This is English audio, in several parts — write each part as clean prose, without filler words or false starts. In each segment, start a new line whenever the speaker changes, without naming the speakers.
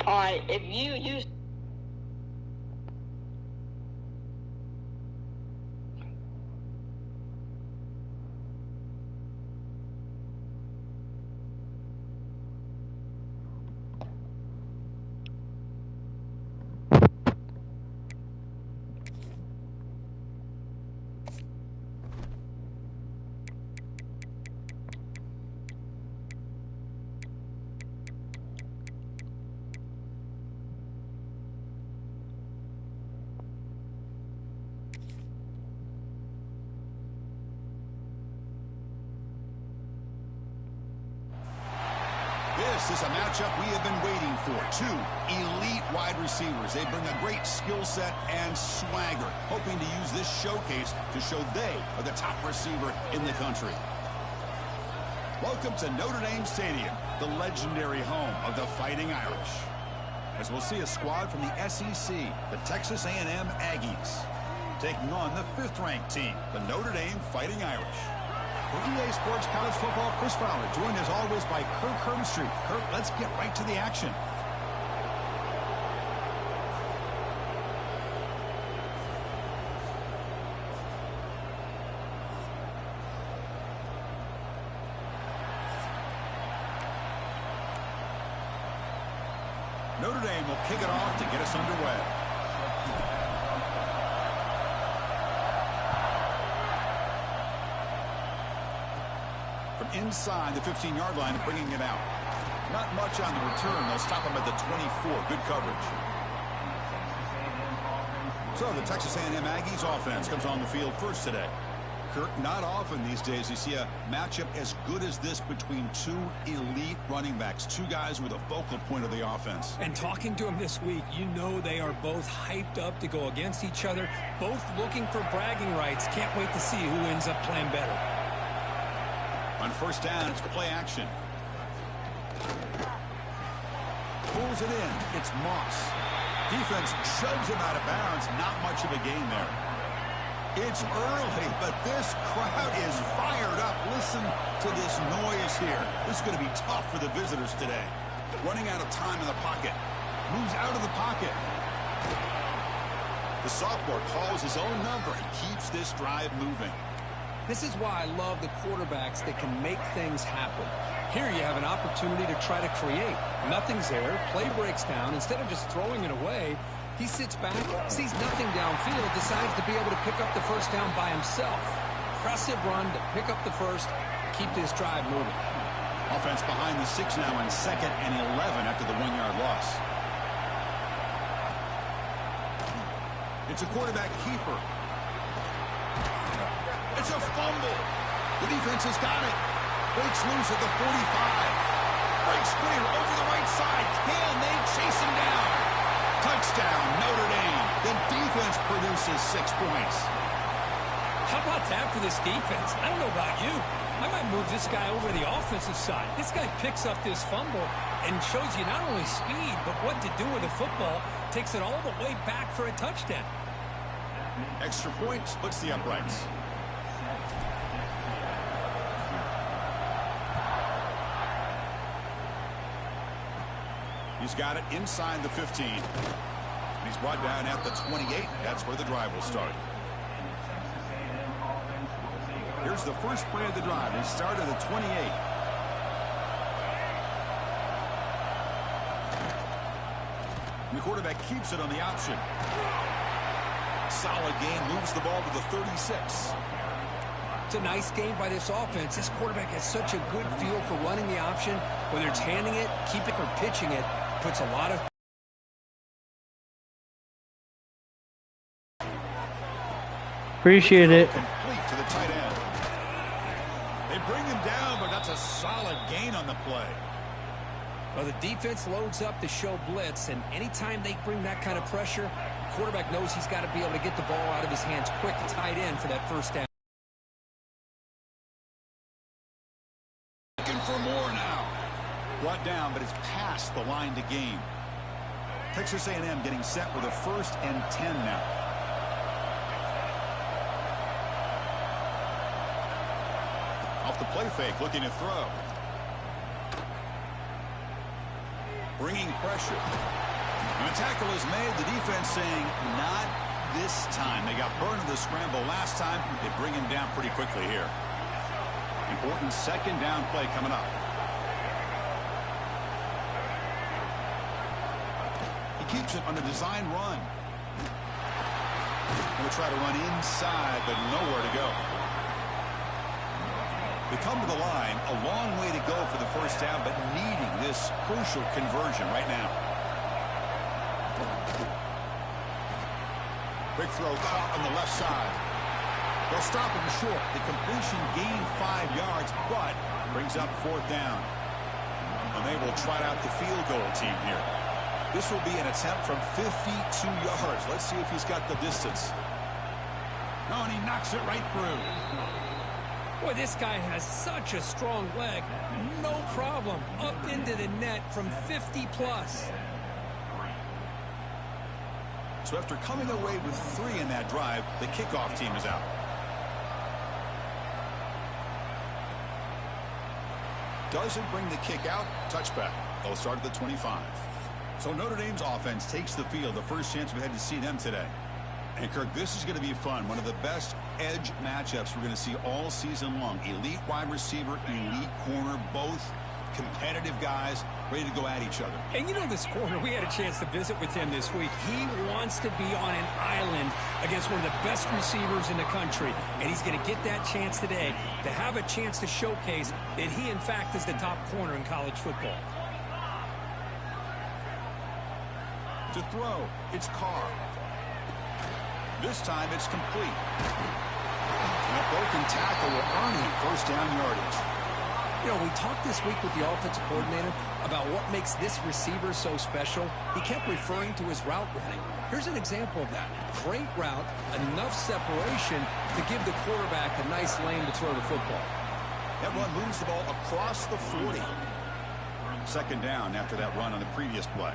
All right, if you use...
This is a matchup we have been waiting for. Two elite wide receivers. They bring a great skill set and swagger, hoping to use this showcase to show they are the top receiver in the country. Welcome to Notre Dame Stadium, the legendary home of the Fighting Irish. As we'll see a squad from the SEC, the Texas A&M Aggies, taking on the fifth-ranked team, the Notre Dame Fighting Irish. For EA Sports College Football, Chris Fowler, joined as always by Kirk Herbstreit. Kirk, let's get right to the action. Notre Dame will kick it off to get us underway. Inside the 15-yard line and bringing it out. Not much on the return. They'll stop him at the 24. Good coverage. So the Texas A&M Aggies offense comes on the field first today. Kirk, not often these days you see a matchup as good as this between two elite running backs, two guys who are the focal point of the offense.
And talking to them this week, you know they are both hyped up to go against each other, both looking for bragging rights. Can't wait to see who ends up playing better.
On first down, it's play action. Pulls it in. It's Moss. Defense shoves him out of bounds. Not much of a gain there. It's early, but this crowd is fired up. Listen to this noise here. This is going to be tough for the visitors today. Running out of time in the pocket. Moves out of the pocket. The sophomore calls his own number and keeps this drive moving.
This is why I love the quarterbacks that can make things happen. Here you have an opportunity to try to create. Nothing's there. Play breaks down. Instead of just throwing it away, he sits back, sees nothing downfield, decides to be able to pick up the first down by himself. Impressive run to pick up the first, keep this drive moving.
Offense behind the 6 now on 2nd and 11 after the 1-yard loss. It's a quarterback keeper. It's a fumble. The defense has got it. Breaks loose at the 45. Breaks clear over the right side. Can they chase him down? Touchdown, Notre Dame. The defense produces 6 points.
How about that for this defense? I don't know about you. I might move this guy over to the offensive side. This guy picks up this fumble and shows you not only speed, but what to do with the football. Takes it all the way back for a touchdown.
Extra point splits the uprights. He's got it inside the 15. He's brought down at the 28. That's where the drive will start. Here's the first play of the drive. He started at 28. And the quarterback keeps it on the option. Solid game, moves the ball to the 36.
It's a nice game by this offense. This quarterback has such a good feel for running the option. Whether it's handing it, keeping or pitching it, puts a lot of...
Appreciate it.
Complete to the tight end. They bring him down, but that's a solid gain on the play.
Well, the defense loads up to show blitz, and anytime they bring that kind of pressure, the quarterback knows he's got to be able to get the ball out of his hands quick, tight end for that first down.
Looking for more now. Brought down, but it's past the line to gain. Texas A&M getting set with a 1st and 10 now. Off the play fake, looking to throw. bringing pressure. And the tackle is made. The defense saying, not this time. They got burned in the scramble last time. They bring him down pretty quickly here. Important second down play coming up. He keeps it on a design run. Going to try to run inside, but nowhere to go. They come to the line, a long way to go for the first down, but needing this crucial conversion right now. Quick throw caught on the left side. They'll stop him short. The completion gained 5 yards, but brings up fourth down. And they will try out the field goal team here. This will be an attempt from 52 yards. Let's see if he's got the distance. No, and he knocks it right through.
Boy, this guy has such a strong leg. No problem. Up into the net from 50 plus.
So after coming away with 3 in that drive, the kickoff team is out. Doesn't bring the kick out. Touchback. They'll start at the 25. So Notre Dame's offense takes the field. The first chance we had to see them today. And, Kirk, this is going to be fun. One of the best edge matchups we're going to see all season long. Elite wide receiver, elite corner, both competitive guys ready to go at each other.
And you know this corner, we had a chance to visit with him this week. He wants to be on an island against one of the best receivers in the country. And he's going to get that chance today to have a chance to showcase that he, in fact, is the top corner in college football.
To throw, it's Carr. This time it's complete. And a broken tackle will earn him first down yardage.
You know, we talked this week with the offensive coordinator about what makes this receiver so special. He kept referring to his route running. Here's an example of that. Great route, enough separation to give the quarterback a nice lane to throw the football.
That run moves the ball across the 40. Second down after that run on the previous play.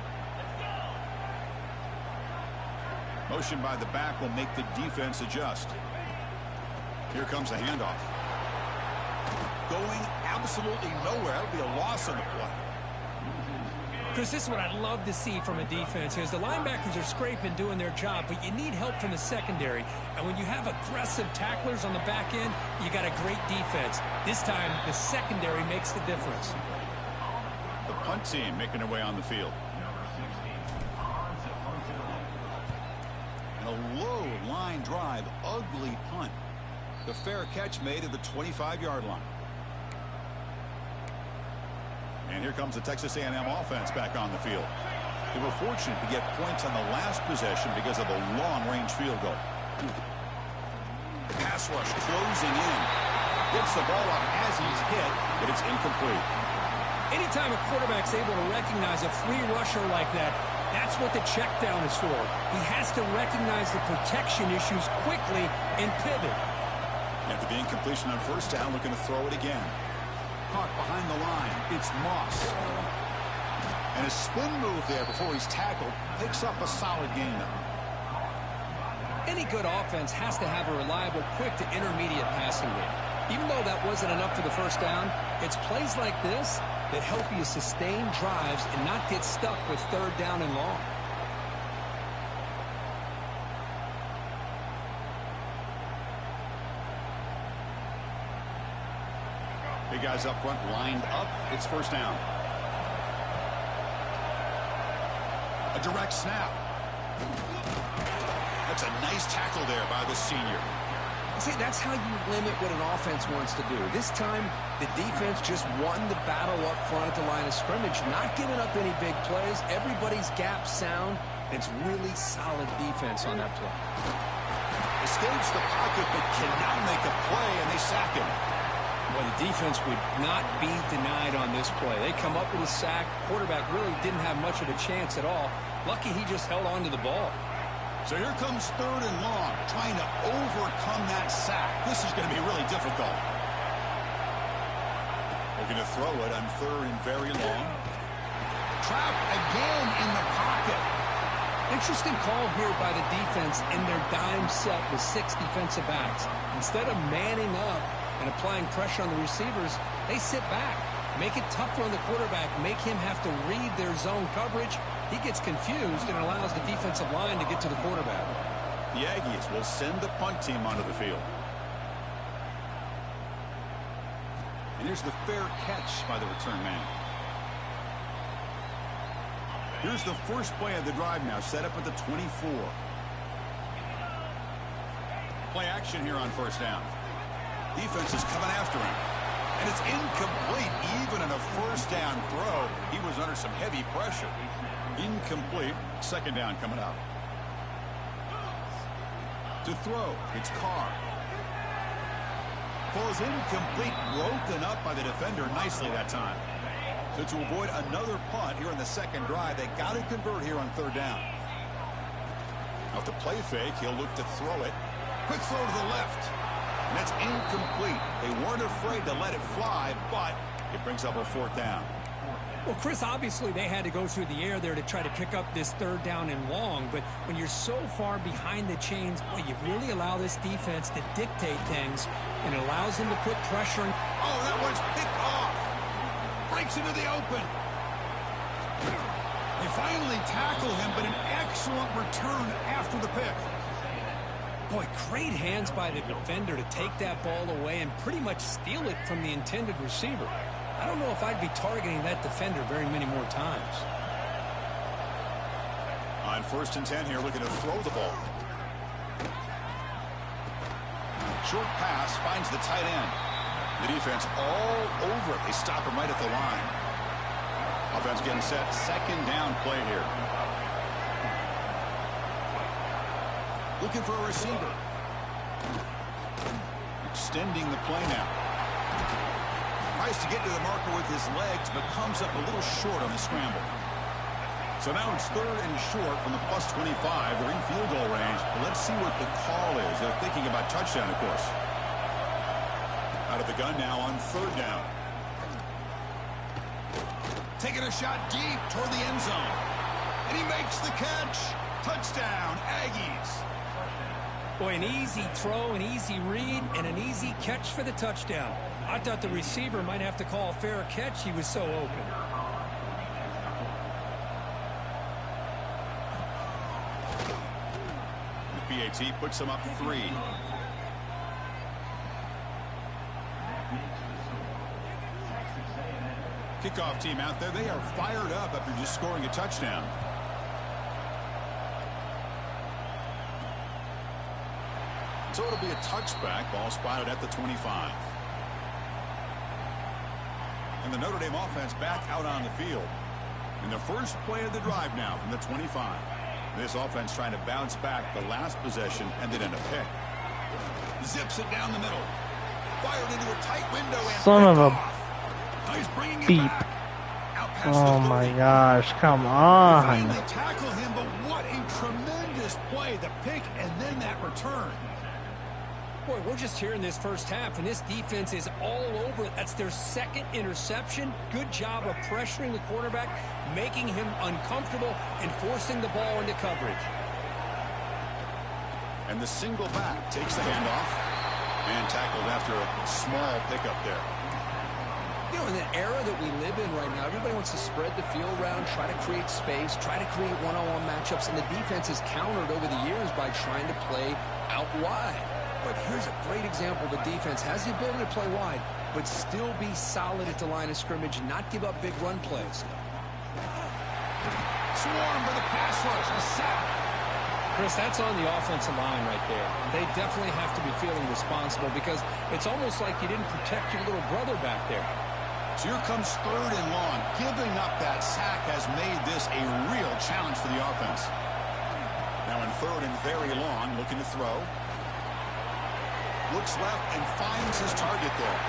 Motion by the back will make the defense adjust. Here comes the handoff. Going absolutely nowhere. That'll be a loss on the play.
Chris, this is what I'd love to see from a defense. Is the linebackers are scraping, doing their job, but you need help from the secondary. And when you have aggressive tacklers on the back end, you got a great defense. This time, the secondary makes the difference.
The punt team making their way on the field. A low line drive, ugly punt. The fair catch made at the 25-yard line. And here comes the Texas A&M offense back on the field. They were fortunate to get points on the last possession because of a long-range field goal. Pass rush closing in. Gets the ball up as he's hit, but it's incomplete.
Anytime a quarterback's able to recognize a free rusher like that, that's what the check down is for. He has to recognize the protection issues quickly and pivot.
After the incompletion on first down, looking to throw it again. Caught behind the line. It's Moss. And a spin move there before he's tackled. Picks up a solid gain, though.
Any good offense has to have a reliable, quick to intermediate passing game. Even though that wasn't enough for the first down, it's plays like this that help you sustain drives and not get stuck with third down and long.
Big guys up front lined up. It's first down. A direct snap. That's a nice tackle there by the senior.
See, that's how you limit what an offense wants to do. This time, the defense just won the battle up front at the line of scrimmage, not giving up any big plays. Everybody's gap sound. It's really solid defense on that play.
Escapes the pocket, but cannot make a play, and they sack him.
Well, the defense would not be denied on this play. They come up with a sack. Quarterback really didn't have much of a chance at all. Lucky he just held on to the ball.
So here comes third and long, trying to overcome that sack. This is going to be really difficult. They're going to throw it on third and very long. Trapped again in the pocket.
Interesting call here by the defense in their dime set with 6 defensive backs. Instead of manning up and applying pressure on the receivers, they sit back. Make it tougher on the quarterback. Make him have to read their zone coverage. He gets confused and allows the defensive line to get to the quarterback.
The Aggies will send the punt team onto the field. And here's the fair catch by the return man. Here's the first play of the drive now, set up at the 24. Play action here on first down. Defense is coming after him. And it's incomplete. Even in a first down throw, he was under some heavy pressure. Incomplete. Second down coming up. To throw, it's Carr. Falls incomplete, broken up by the defender nicely that time. So to avoid another punt here in the second drive, they got to convert here on third down. Off the play fake, he'll look to throw it. Quick throw to the left. And that's incomplete. They weren't afraid to let it fly, but it brings up a fourth down.
Well, Chris, obviously they had to go through the air there to try to pick up this third down and long, but when you're so far behind the chains, boy, you really allow this defense to dictate things, and it allows them to put pressure.
Oh, that one's picked off. Breaks into the open. They finally tackle him, but an excellent return after the pick.
Boy, great hands by the defender to take that ball away and pretty much steal it from the intended receiver. I don't know if I'd be targeting that defender very many more times.
On 1st and 10 here, looking to throw the ball. Short pass finds the tight end. The defense all over it. They stop him right at the line. Offense getting set. Second down play here. Looking for a receiver. Extending the play now. Tries to get to the marker with his legs, but comes up a little short on the scramble. So now it's third and short from the plus 25. They're in field goal range. But let's see what the call is. They're thinking about touchdown, of course. Out of the gun now on third down. Taking a shot deep toward the end zone. And he makes the catch. Touchdown, Aggies.
Boy, an easy throw, an easy read, and an easy catch for the touchdown. I thought the receiver might have to call a fair catch. He was so open. The
PAT puts him up 3. Kickoff team out there. They are fired up after just scoring a touchdown. So it'll be a touchback. Ball spotted at the 25. And the Notre Dame offense back out on the field. In the first play of the drive now from the 25. This offense trying to bounce back the last possession and then in a pick. Zips it down the middle. Fired into a tight window and
son of a
he's bringing it
beep.
back. Out past
Oh
the 30.
my gosh, come
They
on.
finally tackle him, but what a tremendous play. The pick and then that return.
Boy, we're just here in this first half, and this defense is all over it. That's their second interception. Good job of pressuring the quarterback, making him uncomfortable, and forcing the ball into coverage.
And the single back takes the handoff and tackled after a small pickup there.
You know, in the era that we live in right now, everybody wants to spread the field around, try to create space, try to create one-on-one matchups, and the defense is countered over the years by trying to play out wide. But here's a great example. The defense has the ability to play wide, but still be solid at the line of scrimmage and not give up big run plays.
Swarm for the pass rush. A sack.
Chris, that's on the offensive line right there. They definitely have to be feeling responsible because it's almost like you didn't protect your little brother back there.
So here comes third and long. Giving up that sack has made this a real challenge for the offense. Now in third and very long, looking to throw. Looks left and finds his target there.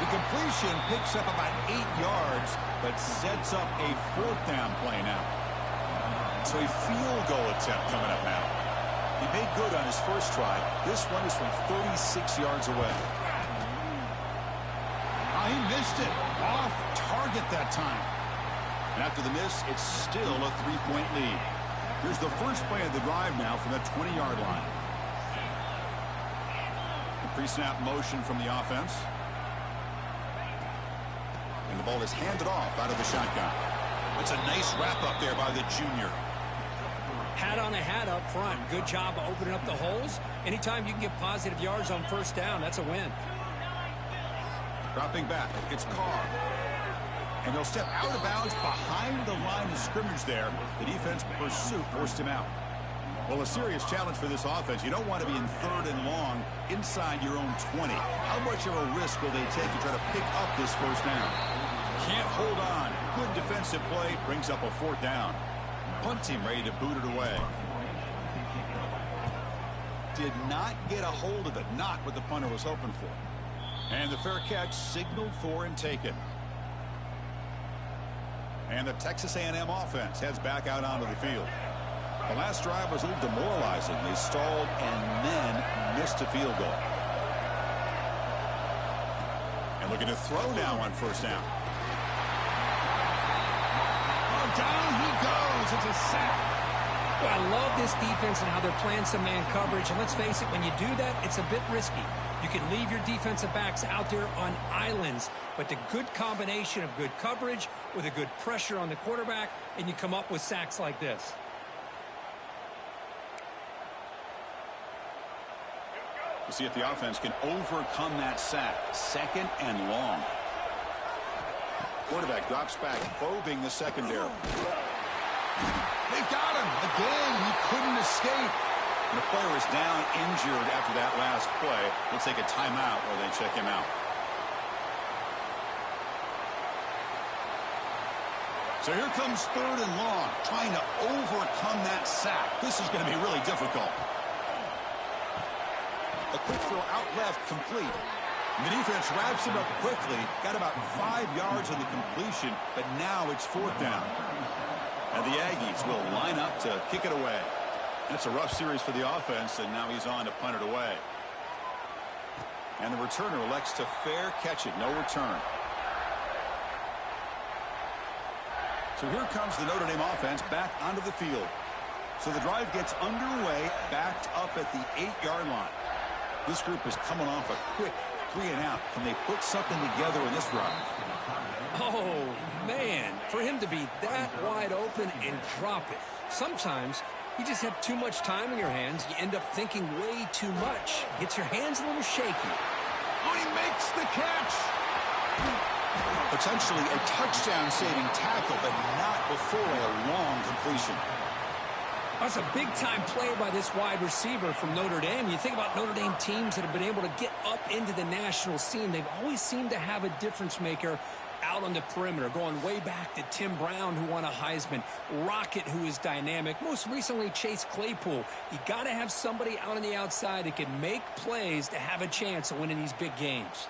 The completion picks up about 8 yards, but sets up a fourth down play now. So a field goal attempt coming up now. He made good on his first try. This one is from 36 yards away. He missed it. Off target that time. And after the miss, it's still a 3-point lead. Here's the first play of the drive now from the 20-yard line. The pre-snap motion from the offense. And the ball is handed off out of the shotgun. That's a nice wrap-up there by the junior.
Hat on a hat up front. Good job of opening up the holes. Anytime you can get positive yards on first down, that's a win.
Dropping back, it's Carr. And they'll step out of bounds behind the line of scrimmage there. The defense pursuit forced him out. Well, a serious challenge for this offense. You don't want to be in 3rd and long inside your own 20. How much of a risk will they take to try to pick up this first down? Can't hold on. Good defensive play brings up a 4th down. Punt team ready to boot it away. Did not get a hold of it. Not what the punter was hoping for. And the fair catch signaled for and taken. And the Texas A&M offense heads back out onto the field. The last drive was a little demoralizing. They stalled and then missed a field goal. And looking to throw now on first down. Oh, down he goes. It's a sack.
Well, I love this defense and how they're playing some man coverage. And let's face it, when you do that, it's a bit risky. You can leave your defensive backs out there on islands, but the good combination of good coverage with a good pressure on the quarterback, and you come up with sacks like this.
We'll see if the offense can overcome that sack. 2nd and long. Quarterback drops back, probing the secondary. They've got him. Again, he couldn't escape. And the player is down injured after that last play. Let's take a timeout while they check him out. So here comes 3rd and long, trying to overcome that sack. This is going to be really difficult. A quick throw out left, complete. And the defense wraps him up quickly. Got about 5 yards on the completion, but now it's 4th down. And the Aggies will line up to kick it away. That's a rough series for the offense, and now he's on to punt it away. And the returner elects to fair catch it. No return. So here comes the Notre Dame offense back onto the field. So the drive gets underway, backed up at the 8-yard line. This group is coming off a quick 3 and out. Can they put something together in this drive?
Oh, man, for him to be that wide open and drop it. Sometimes you just have too much time in your hands. You end up thinking way too much. Gets your hands a little shaky.
Oh, he makes the catch. Potentially a touchdown-saving tackle, but not before a long completion.
That's a big-time play by this wide receiver from Notre Dame. You think about Notre Dame teams that have been able to get up into the national scene. They've always seemed to have a difference maker out on the perimeter, going way back to Tim Brown, who won a Heisman, Rocket, who is dynamic, most recently Chase Claypool. You got to have somebody out on the outside that can make plays to have a chance of winning these big games.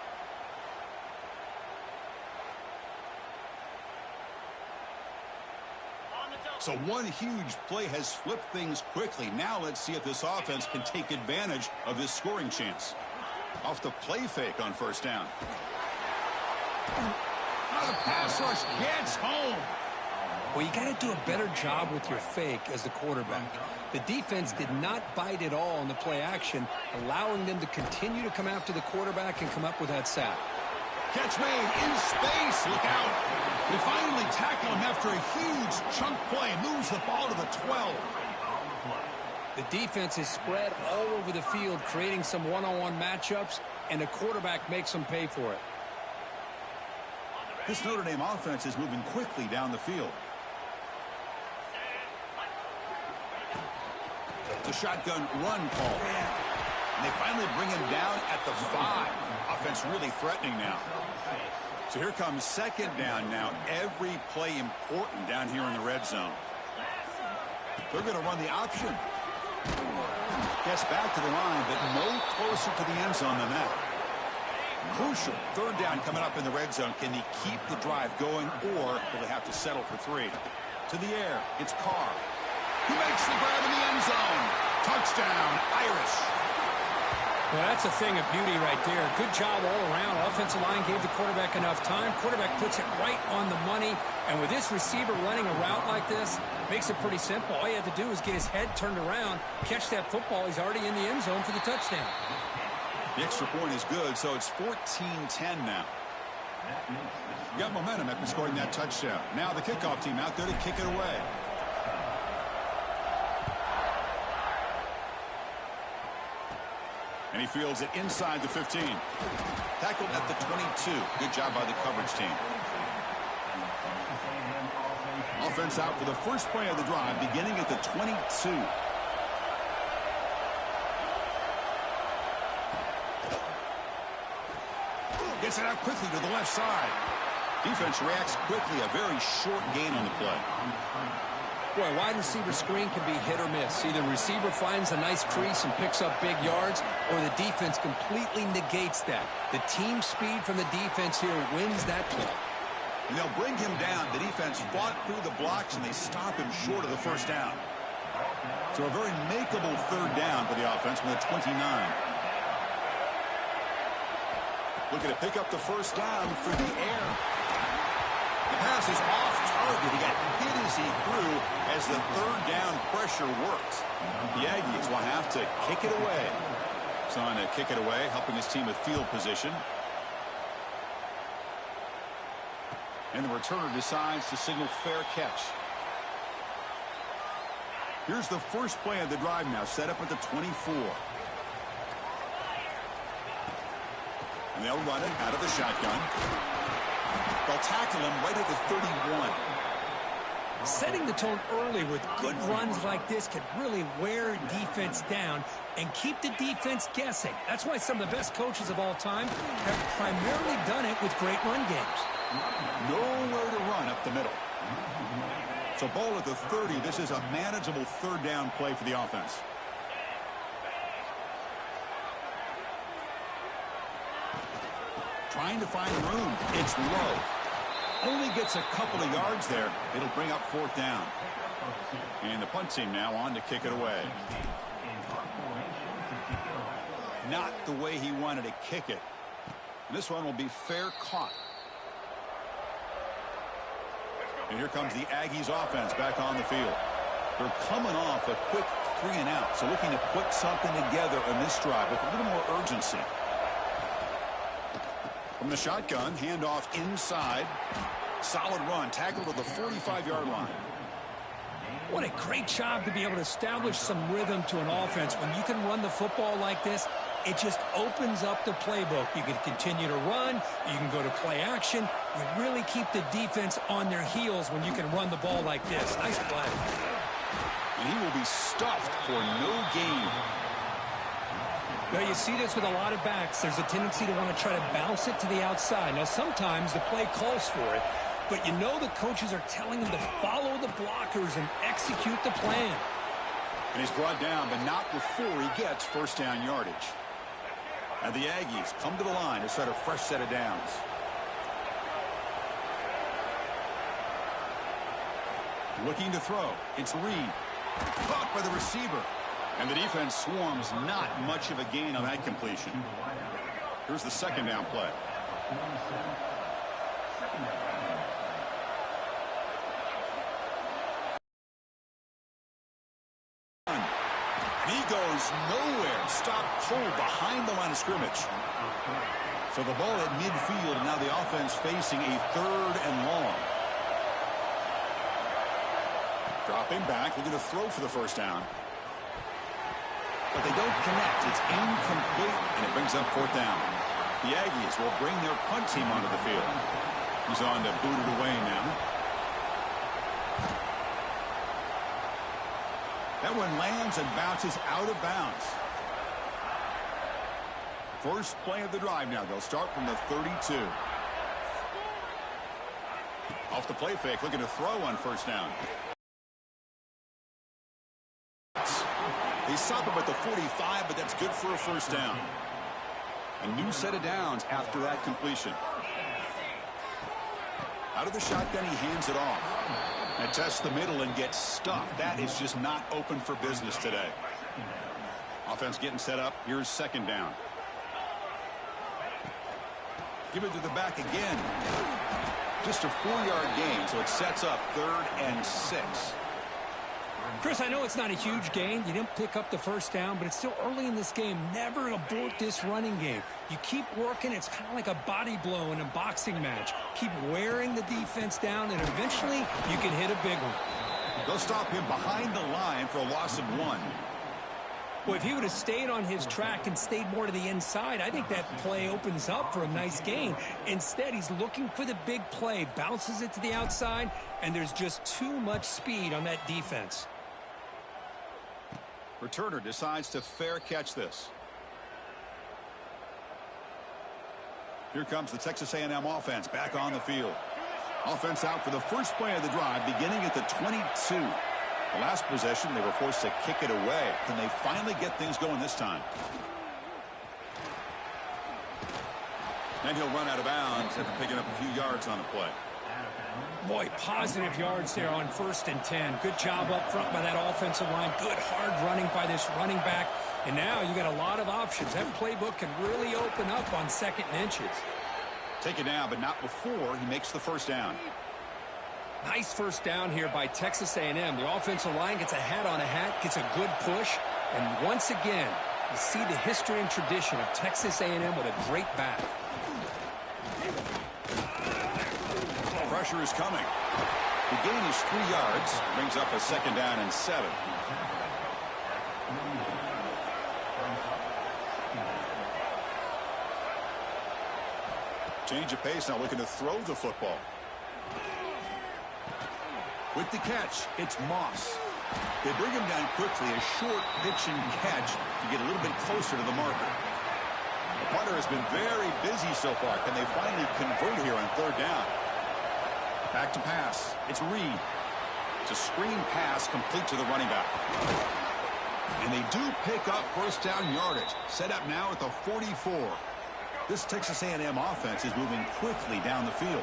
So one huge play has flipped things quickly. Now let's see if this offense can take advantage of this scoring chance. Off the play fake on first down. Now the pass rush gets home.
Well, you got to do a better job with your fake as the quarterback. The defense did not bite at all in the play action, allowing them to continue to come after the quarterback and come up with that sack.
Catch made in space. Look out. They finally tackle him after a huge chunk play. Moves the ball to the 12.
The defense is spread all over the field, creating some one-on-one matchups, and the quarterback makes them pay for it.
This Notre Dame offense is moving quickly down the field. It's a shotgun run call. And they finally bring him down at the 5. Offense really threatening now. So here comes second down now. Every play important down here in the red zone. They're going to run the option. Gets back to the line, but no closer to the end zone than that. Crucial. Third down coming up in the red zone. Can he keep the drive going, or will they have to settle for 3? To the air. It's Carr. He makes the grab in the end zone. Touchdown, Irish.
Well, that's a thing of beauty right there. Good job all around. Offensive line gave the quarterback enough time. Quarterback puts it right on the money. And with this receiver running a route like this, makes it pretty simple. All you have to do is get his head turned around, catch that football. He's already in the end zone for the touchdown.
The extra point is good, so it's 14-10 now. Got momentum after scoring that touchdown. Now the kickoff team out there to kick it away. And he fields it inside the 15. Tackled at the 22. Good job by the coverage team. Offense out for the first play of the drive, beginning at the 22. Gets it out quickly to the left side. Defense reacts quickly. A very short gain on the play.
Boy, wide receiver screen can be hit or miss. Either receiver finds a nice crease and picks up big yards, or the defense completely negates that. The team speed from the defense here wins that play.
And they'll bring him down. The defense fought through the blocks, and they stop him short of the first down. So a very makeable third down for the offense with a 29. Looking to pick up the first down through the air. The pass is off target. He got hit as he threw as the third down pressure worked. The Aggies will have to kick it away. He's on to kick it away, helping his team with field position. And the returner decides to signal fair catch. Here's the first play of the drive now, set up at the 24. And they'll run it out of the shotgun. They'll tackle him right at the 31.
Setting the tone early with good runs like this can really wear defense down and keep the defense guessing. That's why some of the best coaches of all time have primarily done it with great run games.
Nowhere to run up the middle. So ball at the 30. This is a manageable third down play for the offense. Trying to find room. It's low. Only gets a couple of yards there. It'll bring up fourth down. And the punt team now on to kick it away. Not the way he wanted to kick it. This one will be fair caught. And here comes the Aggies offense back on the field. They're coming off a quick 3 and out. So looking to put something together on this drive with a little more urgency. From the shotgun, handoff inside. Solid run, tackled to the 45-yard line.
What a great job to be able to establish some rhythm to an offense. When you can run the football like this, it just opens up the playbook. You can continue to run. You can go to play action. You really keep the defense on their heels when you can run the ball like this. Nice play.
And he will be stuffed for no gain.
Now, you see this with a lot of backs. There's a tendency to want to try to bounce it to the outside. Now, sometimes the play calls for it, but you know the coaches are telling him to follow the blockers and execute the plan.
And he's brought down, but not before he gets first down yardage. And the Aggies come to the line to set a fresh set of downs. Looking to throw. It's Reed. Caught by the receiver. And the defense swarms. Not much of a gain on that completion. Here's the second down play. And he goes nowhere. Stopped cold behind the line of scrimmage. So the ball at midfield. Now the offense facing a third and long. Dropping back. Looking to throw for the first down. But they don't connect. It's incomplete, and it brings up fourth down. The Aggies will bring their punt team onto the field. He's on to boot it away now. That one lands and bounces out of bounds. First play of the drive now. They'll start from the 32. Off the play fake, looking to throw on first down. They stop him at the 45, but that's good for a first down. A new set of downs after that completion. Out of the shotgun, he hands it off. And tests the middle and gets stuffed. That is just not open for business today. Offense getting set up. Here's second down. Give it to the back again. Just a 4-yard gain, so it sets up 3rd and 6.
Chris, I know it's not a huge gain. You didn't pick up the first down, but it's still early in this game. Never abort this running game. You keep working. It's kind of like a body blow in a boxing match. Keep wearing the defense down, and eventually you can hit a big one.
They'll stop him behind the line for a loss of 1.
Well, if he would have stayed on his track and stayed more to the inside, I think that play opens up for a nice gain. Instead, he's looking for the big play, bounces it to the outside, and there's just too much speed on that defense.
Returner decides to fair catch this. Here comes the Texas A&M offense back on the field. Offense out for the first play of the drive, beginning at the 22. The last possession, they were forced to kick it away. Can they finally get things going this time? And he'll run out of bounds after picking up a few yards on the play.
Boy, positive yards there on 1st and 10. Good job up front by that offensive line. Good hard running by this running back. And now you got a lot of options. That playbook can really open up on 2nd and inches.
Take it down, but not before he makes the first down.
Nice first down here by Texas A&M. The offensive line gets a hat on a hat, gets a good push. And once again, you see the history and tradition of Texas A&M with a great back.
Pressure is coming. The gain is 3 yards. Brings up a 2nd down and 7. Change of pace, now looking to throw the football. With the catch, it's Moss. They bring him down quickly, a short pitch and catch to get a little bit closer to the marker. The punter has been very busy so far. Can they finally convert here on 3rd down? Back to pass. It's Reed. It's a screen pass complete to the running back. And they do pick up first down yardage. Set up now at the 44. This Texas A&M offense is moving quickly down the field.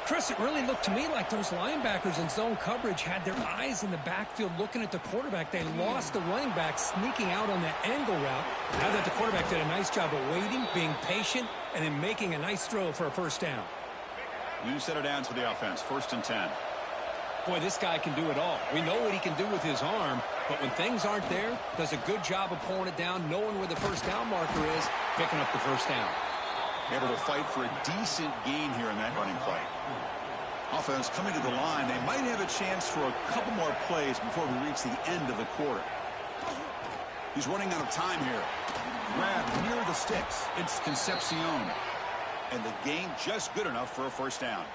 Chris, it really looked to me like those linebackers in zone coverage had their eyes in the backfield looking at the quarterback. They lost the running back sneaking out on that angle route. Now that the quarterback did a nice job of waiting, being patient, and then making a nice throw for a first down.
New set of downs for the offense. 1st and 10.
Boy, this guy can do it all. We know what he can do with his arm, but when things aren't there, does a good job of pulling it down, knowing where the first down marker is, picking up the first down.
Able to fight for a decent gain here in that running play. Offense coming to the line. They might have a chance for a couple more plays before we reach the end of the quarter. He's running out of time here. Grab near the sticks. It's Concepcion. And the gain just good enough for a first down.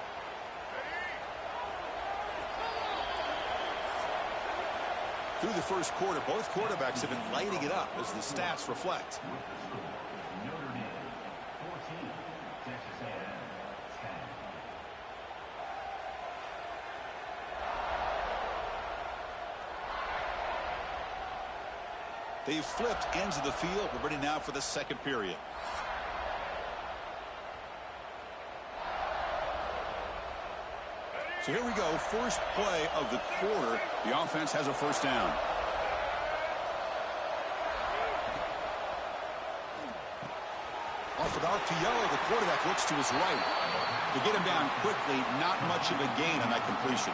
Through the first quarter, both quarterbacks have been lighting it up as the stats reflect. They've flipped ends of the field. We're ready now for the 2nd period. So here we go. First play of the quarter. The offense has a first down. Off with RPO, the quarterback looks to his right. To get him down quickly, not much of a gain on that completion.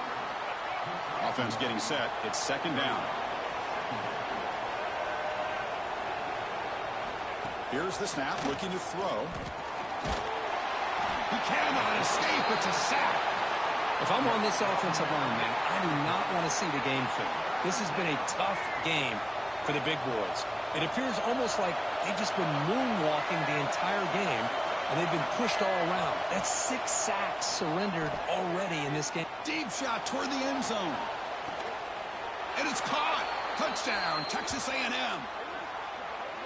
Offense getting set. It's 2nd down. Here's the snap, looking to throw. He cannot escape. It's a sack.
If I'm on this offensive line, man, I do not want to see the game film. This has been a tough game for the big boys. It appears almost like they've just been moonwalking the entire game, and they've been pushed all around. That's 6 sacks surrendered already in this game.
Deep shot toward the end zone. And it's caught. Touchdown, Texas A&M.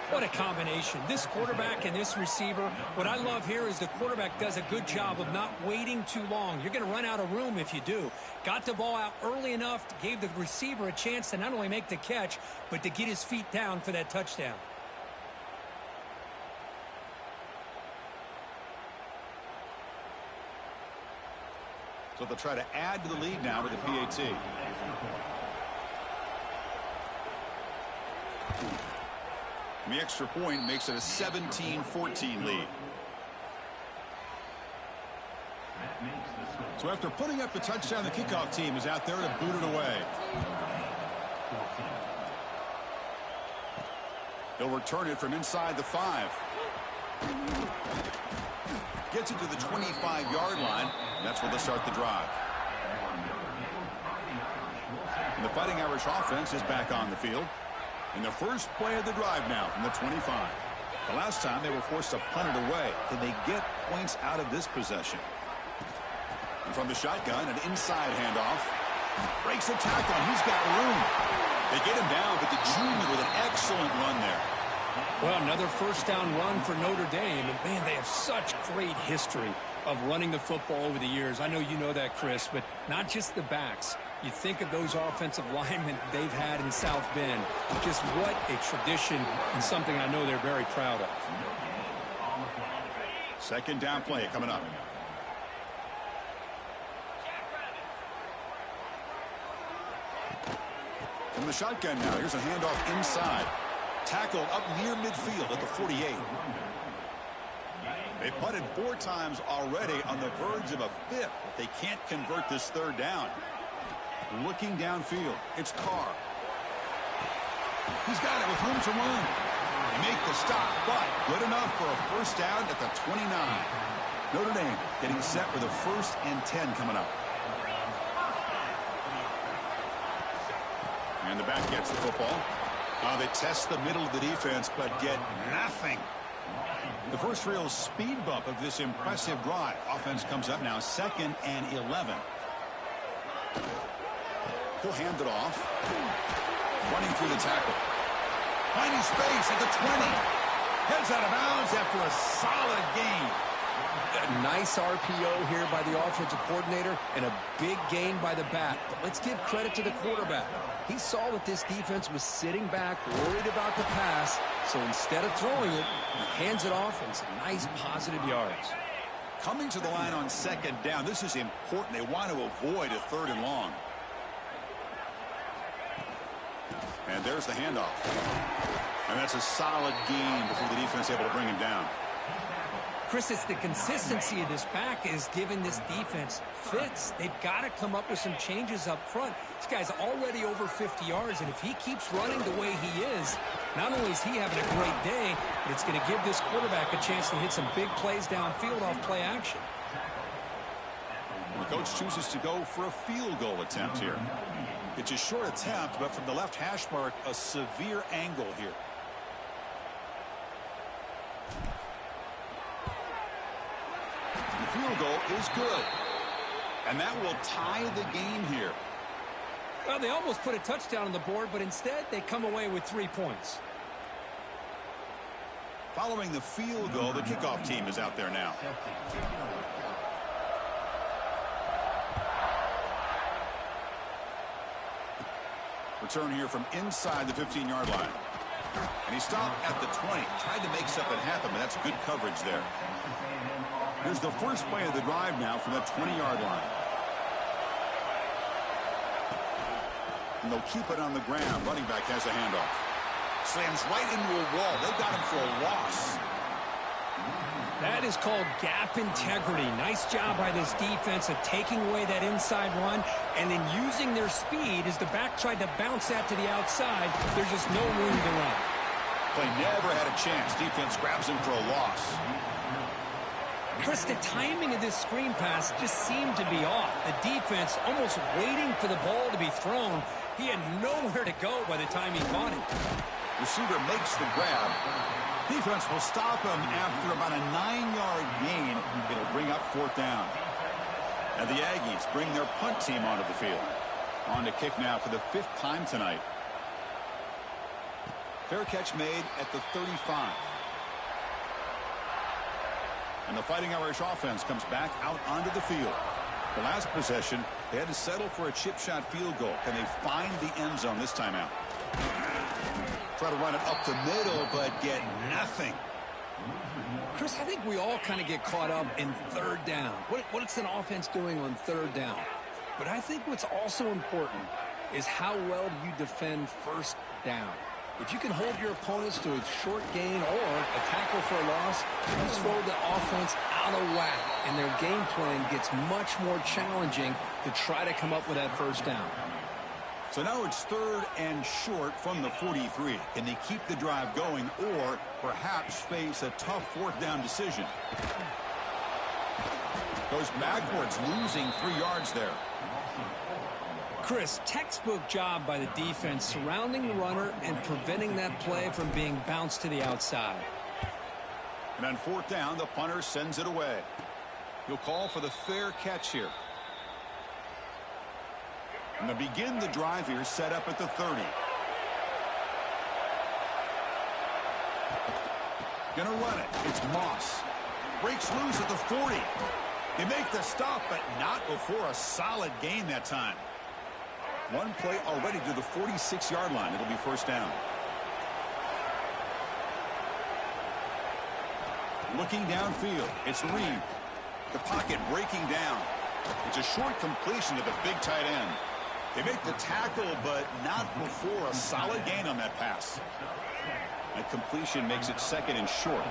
What a combination. This quarterback and this receiver. What I love here is the quarterback does a good job of not waiting too long. You're going to run out of room if you do. Got the ball out early enough, gave the receiver a chance to not only make the catch, but to get his feet down for that touchdown.
So they'll try to add to the lead now with the PAT. And the extra point makes it a 17-14 lead. So after putting up the touchdown, the kickoff team is out there to boot it away. He'll return it from inside the 5. Gets it to the 25-yard line. That's where they'll start the drive. And the Fighting Irish offense is back on the field. In the first play of the drive now from the 25. The last time they were forced to punt it away. Can they get points out of this possession? And from the shotgun, an inside handoff. Breaks a tackle. He's got room. They get him down, but the junior with an excellent run there.
Well, another first down run for Notre Dame. And, man, they have such great history of running the football over the years. I know you know that, Chris, but not just the backs. You think of those offensive linemen they've had in South Bend. Just what a tradition and something I know they're very proud of.
Second down play coming up. From the shotgun now, here's a handoff inside. Tackle up near midfield at the 48. They punted 4 times already, on the verge of a 5th. They can't convert this third down. Looking downfield, it's Carr. He's got it with room to run. They make the stop, but good enough for a first down at the 29. Notre Dame getting set with a 1st and 10 coming up. And the back gets the football. They test the middle of the defense, but get nothing. The first real speed bump of this impressive drive. Offense comes up now, 2nd and 11. He'll hand it off. Running through the tackle. Finding space at the 20. Heads out of bounds after a solid gain.
A nice RPO here by the offensive coordinator and a big gain by the back. But let's give credit to the quarterback. He saw that this defense was sitting back, worried about the pass. So instead of throwing it, he hands it off and some nice positive yards.
Coming to the line on 2nd down. This is important. They want to avoid a 3rd and long. And there's the handoff. And that's a solid gain before the defense able to bring him down.
Chris, it's the consistency of this back is giving this defense fits. They've got to come up with some changes up front. This guy's already over 50 yards, and if he keeps running the way he is, not only is he having a great day, but it's going to give this quarterback a chance to hit some big plays downfield off play action.
The coach chooses to go for a field goal attempt here. It's a short attempt, but from the left hash mark, a severe angle here. The field goal is good. And that will tie the game here.
Well, they almost put a touchdown on the board, but instead they come away with 3 points.
Following the field goal, the kickoff team is out there now. Return here from inside the 15-yard line. And he stopped at the 20. Tried to make something happen, but that's good coverage there. Here's the first play of the drive now from the 20-yard line. And they'll keep it on the ground. Running back has a handoff. Slams right into a wall. They got him for a loss.
That is called gap integrity. Nice job by this defense of taking away that inside run and then using their speed as the back tried to bounce that to the outside. There's just no room to run.
Play never had a chance. Defense grabs him for a loss.
Chris, the timing of this screen pass just seemed to be off. The defense almost waiting for the ball to be thrown. He had nowhere to go by the time he caught it.
Receiver makes the grab. Defense will stop him after about a 9-yard gain. It'll bring up 4th down. And the Aggies bring their punt team onto the field. On to kick now for the 5th time tonight. Fair catch made at the 35. And the Fighting Irish offense comes back out onto the field. The last possession, they had to settle for a chip shot field goal. Can they find the end zone this time out? Try to run it up the middle, but get nothing.
Chris, I think we all kind of get caught up in 3rd down. What's an offense doing on 3rd down? But I think what's also important is how well do you defend 1st down. If you can hold your opponents to a short gain or a tackle for a loss, you throw the offense out of whack, and their game plan gets much more challenging to try to come up with that 1st down.
So now it's 3rd and short from the 43. Can they keep the drive going or perhaps face a tough 4th down decision? Goes backwards, losing 3 yards there.
Chris, textbook job by the defense surrounding the runner and preventing that play from being bounced to the outside.
And on 4th down, the punter sends it away. He'll call for the fair catch here. And to begin the drive here, set up at the 30. Gonna run it. It's Moss. Breaks loose at the 40. They make the stop, but not before a solid gain that time. One play already to the 46-yard line. It'll be 1st down. Looking downfield, it's Reed. The pocket breaking down. It's a short completion to the big tight end. They make the tackle, but not before a solid gain on that pass. That completion makes it 2nd and short.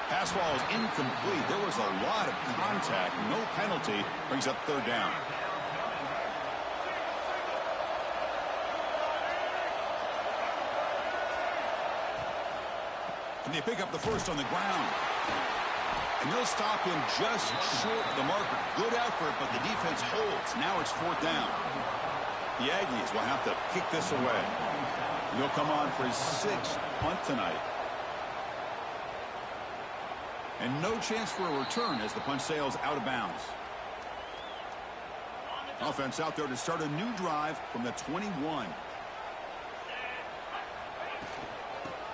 Pass ball is incomplete. There was a lot of contact. No penalty. Brings up 3rd down. And they pick up the 1st on the ground. And they'll stop him just short of the marker. Good effort, but the defense holds. Now it's 4th down. The Aggies will have to kick this away. And he'll come on for his 6th punt tonight. And no chance for a return as the punt sails out of bounds. Offense out there to start a new drive from the 21.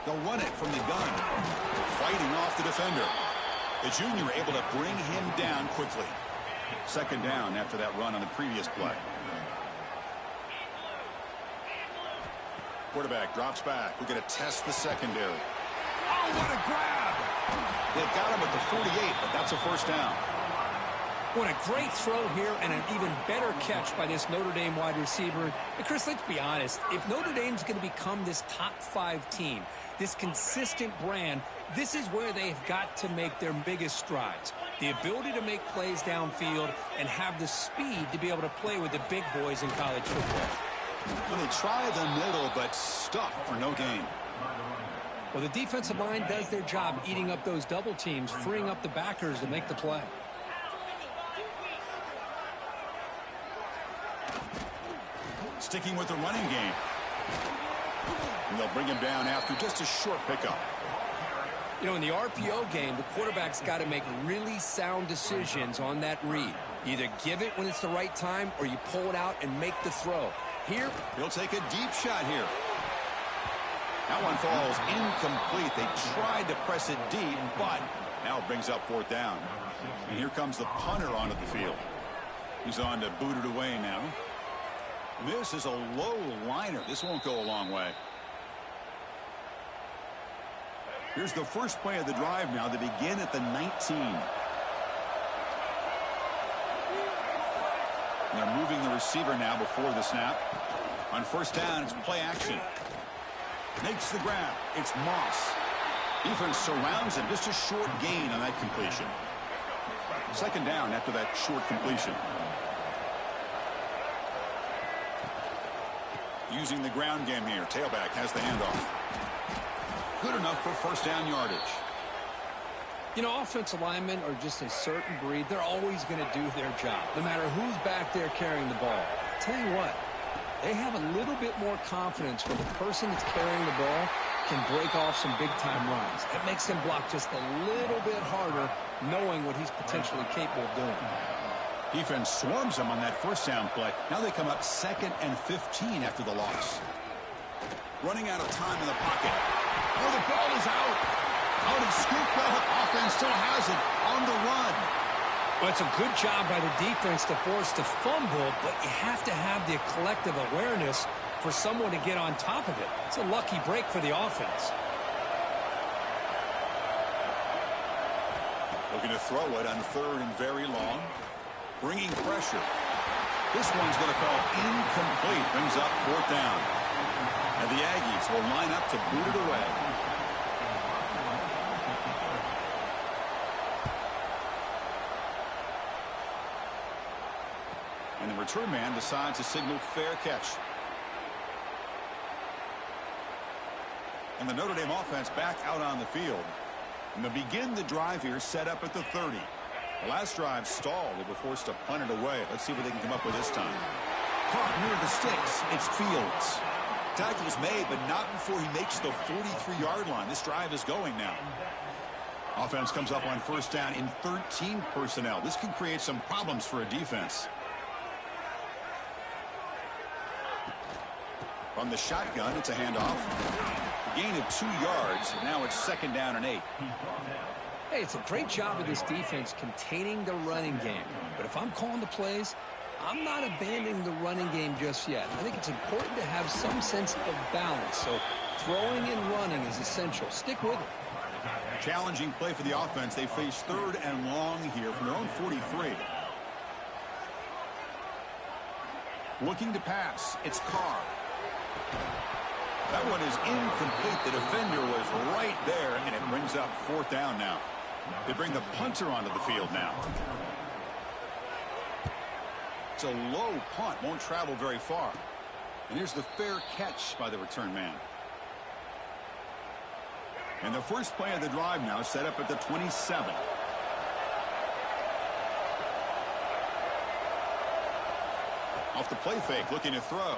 They'll run it from the gun. Fighting off the defender. The junior able to bring him down quickly. 2nd down after that run on the previous play. Quarterback drops back. We're going to test the secondary. Oh, what a grab! They've got him at the 48, but that's a 1st down.
What a great throw here and an even better catch by this Notre Dame wide receiver. And Chris, let's be honest. If Notre Dame's going to become this top 5 team, this consistent brand, this is where they have got to make their biggest strides. The ability to make plays downfield and have the speed to be able to play with the big boys in college football.
Well, they try the middle, but stuffed for no gain.
Well, the defensive line does their job eating up those double teams, freeing up the backers to make the play.
Sticking with the running game. And they'll bring him down after just a short pickup.
You know, in the RPO game, the quarterback's got to make really sound decisions on that read. Either give it when it's the right time or you pull it out and make the throw. Here,
he'll take a deep shot here. That one falls incomplete. They tried to press it deep, but now it brings up 4th down. And here comes the punter onto the field. He's on to boot it away now. This is a low liner. This won't go a long way. Here's the first play of the drive now. They begin at the 19. And they're moving the receiver now before the snap. On 1st down, it's play action. Makes the grab. It's Moss. Defense surrounds him. Just a short gain on that completion. 2nd down after that short completion. Using the ground game here. Tailback has the handoff. Good enough for 1st down yardage.
You know, offensive linemen are just a certain breed. They're always going to do their job, no matter who's back there carrying the ball. I'll tell you what, they have a little bit more confidence when the person that's carrying the ball can break off some big-time runs. It makes them block just a little bit harder, knowing what he's potentially capable of doing.
Defense swarms him on that 1st down play. Now they come up 2nd and 15 after the loss. Running out of time in the pocket. Oh, the ball is out. Out of scoop. Offense still has it on the run.
Well, it's a good job by the defense to force the fumble, but you have to have the collective awareness for someone to get on top of it. It's a lucky break for the offense.
Looking to throw it on 3rd and very long. Bringing pressure. This one's going to fall incomplete. Brings up 4th down. And the Aggies will line up to boot it away. And the return man decides to signal fair catch. And the Notre Dame offense back out on the field. And they'll begin the drive here, set up at the 30. The last drive stalled. They were forced to punt it away. Let's see what they can come up with this time. Caught near the sticks. It's Fields. Tackle is made, but not before he makes the 43-yard line. This drive is going now. Offense comes up on first down in 13 personnel. This can create some problems for a defense. From the shotgun, it's a handoff. A gain of 2 yards. Now it's 2nd down and 8.
Hey, it's a great job of this defense containing the running game. But if I'm calling the plays, I'm not abandoning the running game just yet. I think it's important to have some sense of balance. So throwing and running is essential. Stick with it.
Challenging play for the offense. They face 3rd and long here from their own 43. Looking to pass. It's Carr. That one is incomplete. The defender was right there, and it brings up 4th down now. They bring the punter onto the field now. It's a low punt. Won't travel very far. And here's the fair catch by the return man. And the first play of the drive now set up at the 27. Off the play fake, looking to throw.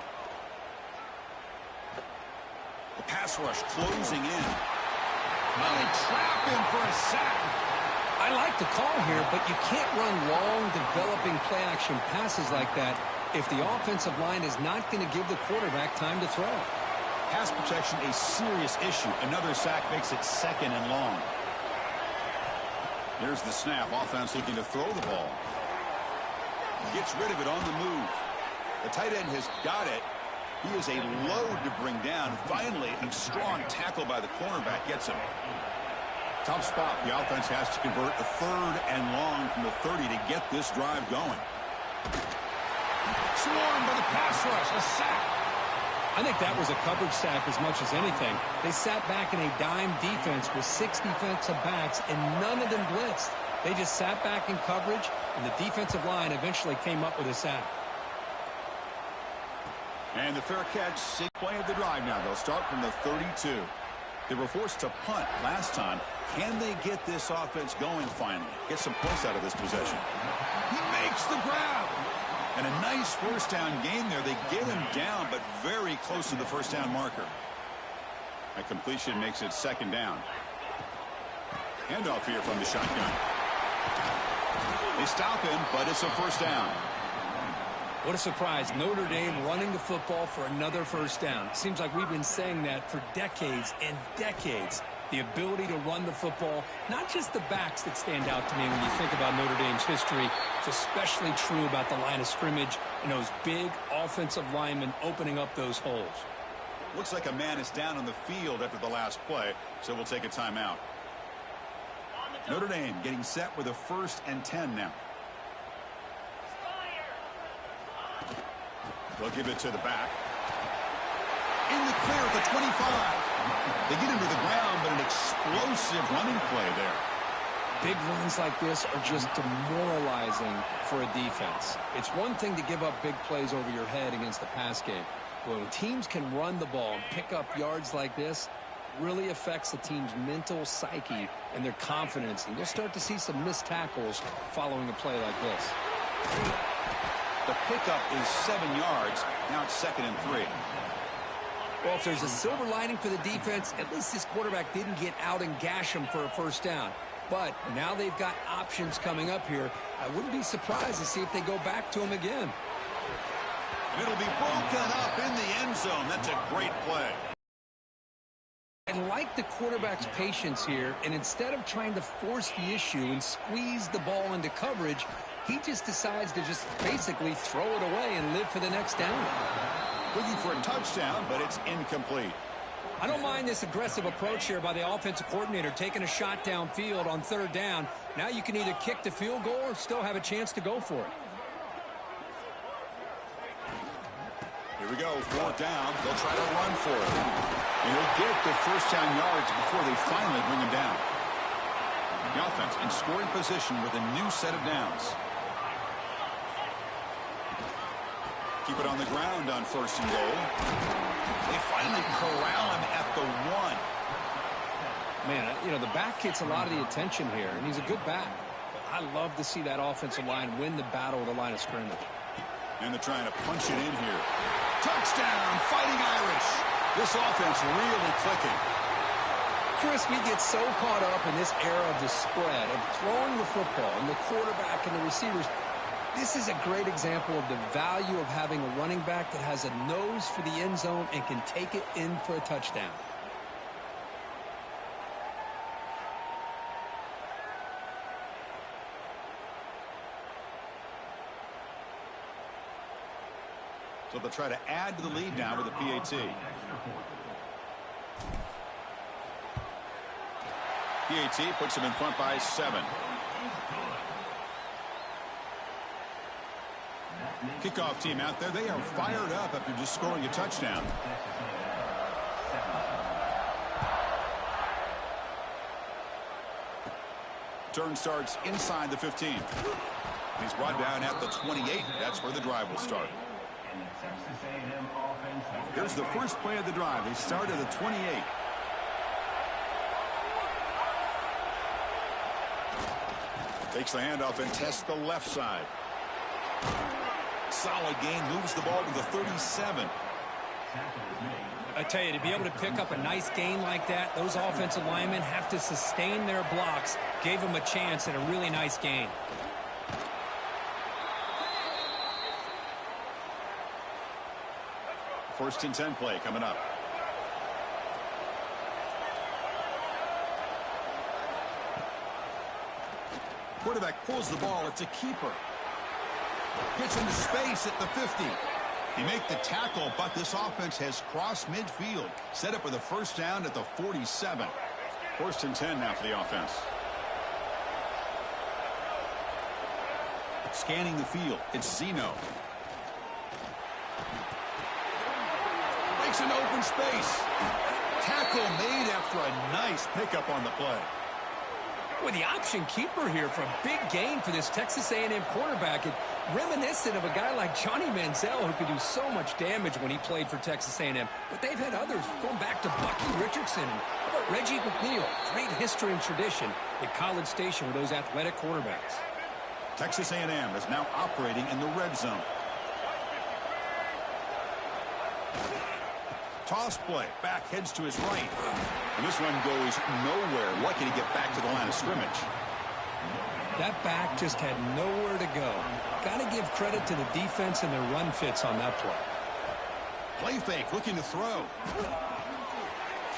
The pass rush closing in. Well, they trap him for a sack.
I like the call here, but you can't run long, developing play-action passes like that if the offensive line is not going to give the quarterback time to throw.
Pass protection a serious issue. Another sack makes it 2nd and long. Here's the snap. Offense looking to throw the ball. Gets rid of it on the move. The tight end has got it. He is a load to bring down. Finally, a strong tackle by the cornerback gets him. Tough spot. The offense has to convert a 3rd and long from the 30 to get this drive going. Swarmed by the pass rush. A sack.
I think that was a coverage sack as much as anything. They sat back in a dime defense with 6 defensive backs, and none of them blitzed. They just sat back in coverage, and the defensive line eventually came up with a sack.
And the fair catch, 6th play of the drive now. They'll start from the 32. They were forced to punt last time. Can they get this offense going finally? Get some points out of this possession. He makes the grab. And a nice first down gain there. They get him down, but very close to the first down marker. A completion makes it 2nd down. Handoff here from the shotgun. They stop him, but it's a first down.
What a surprise. Notre Dame running the football for another first down. Seems like we've been saying that for decades and decades. The ability to run the football, not just the backs that stand out to me when you think about Notre Dame's history. It's especially true about the line of scrimmage and those big offensive linemen opening up those holes.
Looks like a man is down on the field after the last play, so we'll take a timeout. Notre Dame getting set with a 1st and 10 now. They'll give it to the back. In the clear at the 25. They get him to the ground, but an explosive running play there.
Big runs like this are just demoralizing for a defense. It's one thing to give up big plays over your head against the pass game. But when teams can run the ball and pick up yards like this, really affects the team's mental psyche and their confidence. And you'll start to see some missed tackles following a play like this.
The pickup is 7 yards. Now it's 2nd and 3.
Well, if there's a silver lining for the defense, at least this quarterback didn't get out and gash him for a first down. But now they've got options coming up here. I wouldn't be surprised to see if they go back to him again.
It'll be broken up in the end zone. That's a great play.
I like the quarterback's patience here, and instead of trying to force the issue and squeeze the ball into coverage, he just decides to just basically throw it away and live for the next down.
Looking for a touchdown, but it's incomplete.
I don't mind this aggressive approach here by the offensive coordinator, taking a shot downfield on 3rd down. Now you can either kick the field goal or still have a chance to go for it.
Here we go, 4th down. They'll try to run for it. And he'll get the first down yards before they finally bring him down. The offense in scoring position with a new set of downs. Keep it on the ground on 1st and goal. They finally corral him at the 1.
Man, you know, the back gets a lot of the attention here, and he's a good back. I love to see that offensive line win the battle of the line of scrimmage.
And they're trying to punch it in here. Touchdown, Fighting Irish. This offense really clicking.
Chris, we get so caught up in this era of the spread, of throwing the football, and the quarterback and the receivers. This is a great example of the value of having a running back that has a nose for the end zone and can take it in for a touchdown.
So they'll try to add to the lead now with a PAT. PAT puts them in front by 7. Kickoff team out there. They are fired up after just scoring a touchdown. Turn starts inside the 15. He's brought down at the 28. That's where the drive will start. Here's the first play of the drive. They start at the 28. Takes the handoff and tests the left side. Solid gain, moves the ball to the 37.
I tell you, to be able to pick up a nice gain like that, those offensive linemen have to sustain their blocks. Gave them a chance at a really nice gain.
First and 10 play coming up. Quarterback pulls the ball. It's a keeper. Gets into space at the 50. He make the tackle, but this offense has crossed midfield. Set up with a first down at the 47. First and 10 now for the offense. Scanning the field. It's Zeno. Makes an open space. Tackle made after a nice pickup on the play.
Boy, the option keeper here for a big gain for this Texas A&M quarterback. Reminiscent of a guy like Johnny Manziel, who could do so much damage when he played for Texas A&M. But they've had others, going back to Bucky Richardson and Reggie McNeil. Great history and tradition at College Station with those athletic quarterbacks.
Texas A&M is now operating in the red zone. Toss play. Back heads to his right. And this one goes nowhere. Lucky to get back to the line of scrimmage.
That back just had nowhere to go. Got to give credit to the defense and their run fits on that play.
Play fake, looking to throw.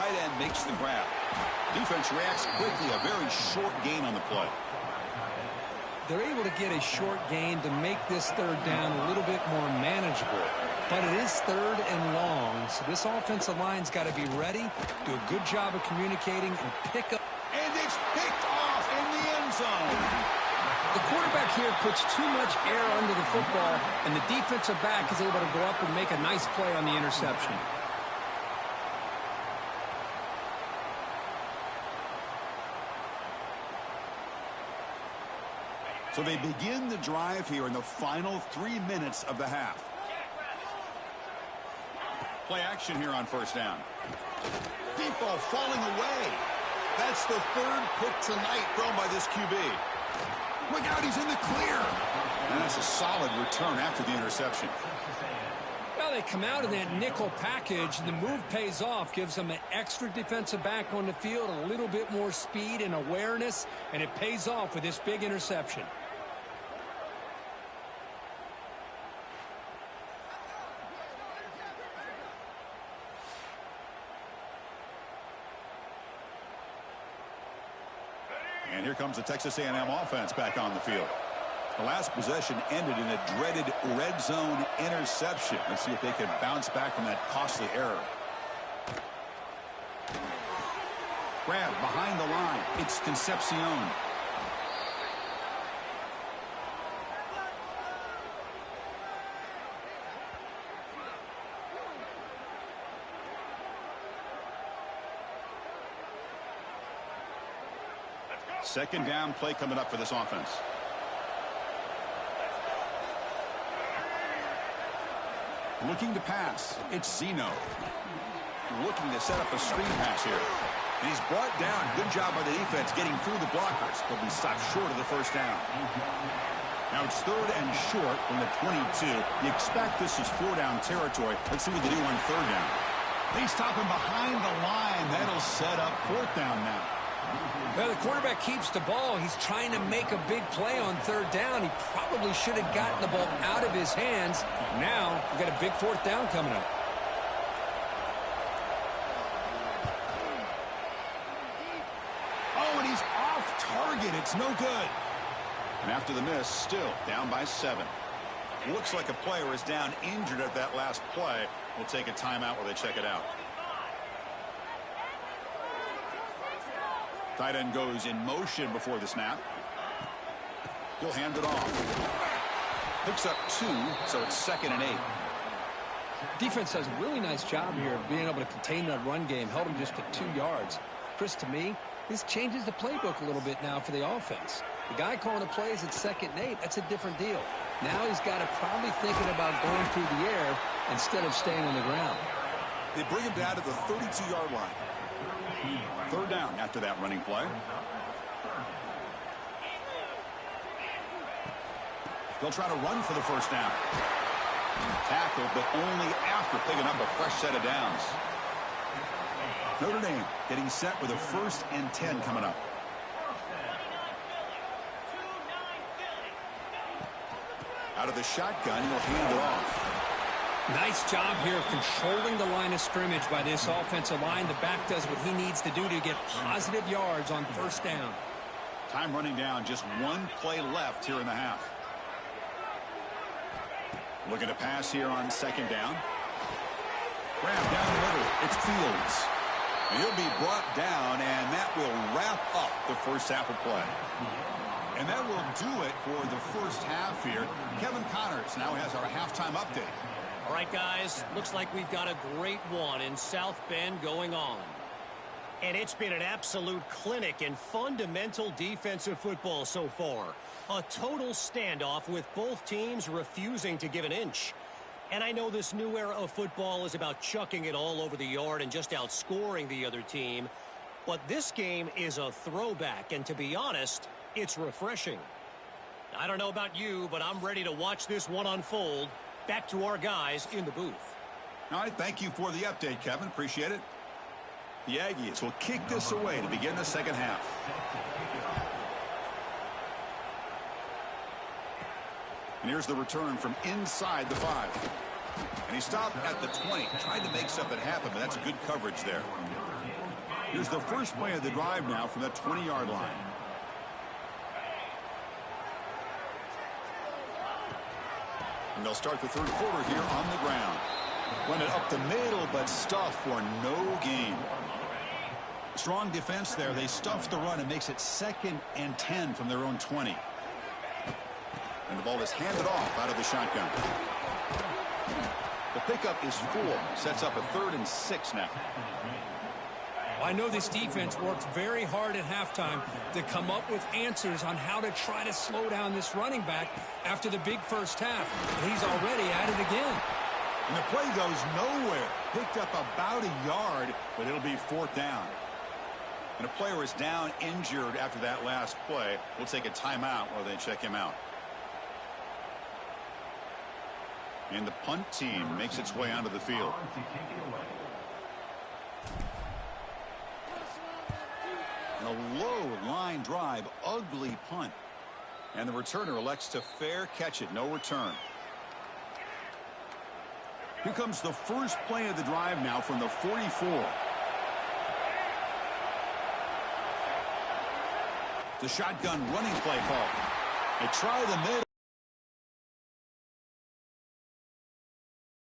Tight end makes the grab. Defense reacts quickly. A very short gain on the play.
They're able to get a short gain to make this third down a little bit more manageable. But it is third and long, so this offensive line's got to be ready, do a good job of communicating, and pick up.
And it's picked off in the end zone.
The quarterback here puts too much air under the football, and the defensive back is able to go up and make a nice play on the interception.
So they begin the drive here in the final 3 minutes of the half. Play action here on first down. Deep ball falling away. That's the third pick tonight thrown by this QB. Look out, he's in the clear. And that's a solid return after the interception.
Well, they come out of that nickel package, and the move pays off, gives them an extra defensive back on the field, a little bit more speed and awareness, and it pays off with this big interception.
And here comes the Texas A&M offense back on the field. The last possession ended in a dreaded red zone interception. Let's see if they can bounce back from that costly error. Grab behind the line. It's Concepcion. Second down play coming up for this offense. Looking to pass. It's Zeno. Looking to set up a screen pass here. And he's brought down. Good job by the defense getting through the blockers. He'll be stopped short of the first down. Now it's 3rd and short from the 22. You expect this is 4-down territory. Let's see what they do on 3rd down. They stop him behind the line. That'll set up 4th down now.
Well, the quarterback keeps the ball. He's trying to make a big play on 3rd down. He probably should have gotten the ball out of his hands. Now, we've got a big 4th down coming up.
Oh, and he's off target. It's no good. And after the miss, still down by 7. Looks like a player is down injured at that last play. We'll take a timeout while they check it out. Tight end goes in motion before the snap. He'll hand it off. Picks up 2, so it's 2nd and 8.
Defense does a really nice job here of being able to contain that run game. Held him just to 2 yards. Chris, to me, this changes the playbook a little bit now for the offense. The guy calling the plays at 2nd and 8, that's a different deal. Now he's got to probably thinking about going through the air instead of staying on the ground.
They bring him down to the 32-yard line. 3rd down after that running play. They'll try to run for the first down. Tackled, but only after picking up a fresh set of downs. Notre Dame getting set with a 1st and 10 coming up. Out of the shotgun, he'll hand it off.
Nice job here of controlling the line of scrimmage by this offensive line. The back does what he needs to do to get positive yards on 1st down.
Time running down, just 1 play left here in the half. Looking to pass here on 2nd down. Grab down the middle. It's Fields. And he'll be brought down, and that will wrap up the first half of play. And that will do it for the first half here. Kevin Connors now has our halftime update.
All right, guys, looks like we've got a great one in South Bend going on. And it's been an absolute clinic in fundamental defensive football so far. A total standoff with both teams refusing to give an inch. And I know this new era of football is about chucking it all over the yard and just outscoring the other team. But this game is a throwback, and to be honest, it's refreshing. I don't know about you, but I'm ready to watch this one unfold. Back to our guys in the booth.
All right, thank you for the update, Kevin. Appreciate it. The Aggies will kick this away to begin the second half. And here's the return from inside the 5. And he stopped at the 20. Tried to make something happen, but that's good coverage there. Here's the first play of the drive now from the 20-yard line. And they'll start the 3rd quarter here on the ground. Run it up the middle, but stuff for no gain. Strong defense there. They stuff the run and makes it 2nd and 10 from their own 20. And the ball is handed off out of the shotgun. The pickup is 4. Sets up a 3rd and 6 now.
I know this defense worked very hard at halftime to come up with answers on how to try to slow down this running back after the big first half. And he's already at it again.
And the play goes nowhere. Picked up about a yard, but it'll be 4th down. And a player is down injured after that last play. We'll take a timeout while they check him out. And the punt team makes its way onto the field. A low line drive, ugly punt. And the returner elects to fair catch it, no return. Here comes the first play of the drive now from the 44. The shotgun running play call. They try the middle.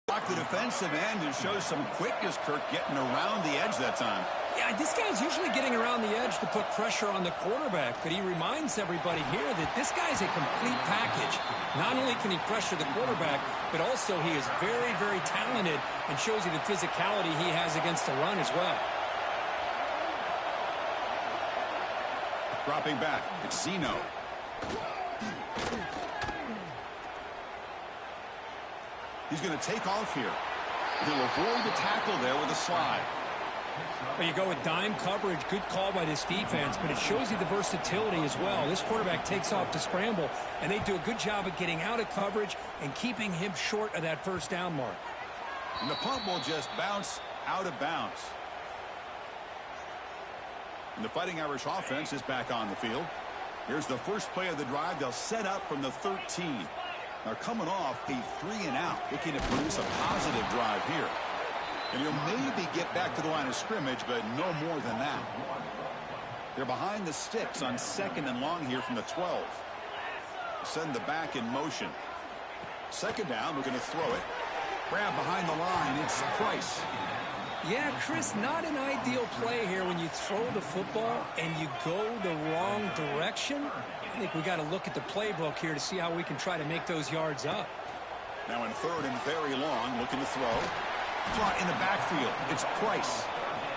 Block the defensive end and shows some quickness, Kirk, getting around the edge that time.
Yeah, this guy's usually getting around the edge to put pressure on the quarterback, but he reminds everybody here that this guy's a complete package. Not only can he pressure the quarterback, but also he is very, very talented and shows you the physicality he has against the run as well.
Dropping back, it's Zeno. He's going to take off here. He'll avoid the tackle there with a slide.
Well, you go with dime coverage. Good call by this defense, but it shows you the versatility as well. This quarterback takes off to scramble, and they do a good job of getting out of coverage and keeping him short of that first down mark.
And the punt will just bounce out of bounds. And the Fighting Irish offense is back on the field. Here's the first play of the drive. They'll set up from the 13. They're coming off a 3-and-out, looking to produce a positive drive here. And he'll maybe get back to the line of scrimmage, but no more than that. They're behind the sticks on 2nd and long here from the 12. Send the back in motion. 2nd down, we're going to throw it. Grab behind the line, it's Price.
Yeah, Chris, not an ideal play here when you throw the football and you go the wrong direction. I think we got to look at the playbook here to see how we can try to make those yards up.
Now in 3rd and very long, looking to throw. Caught in the backfield. It's Price.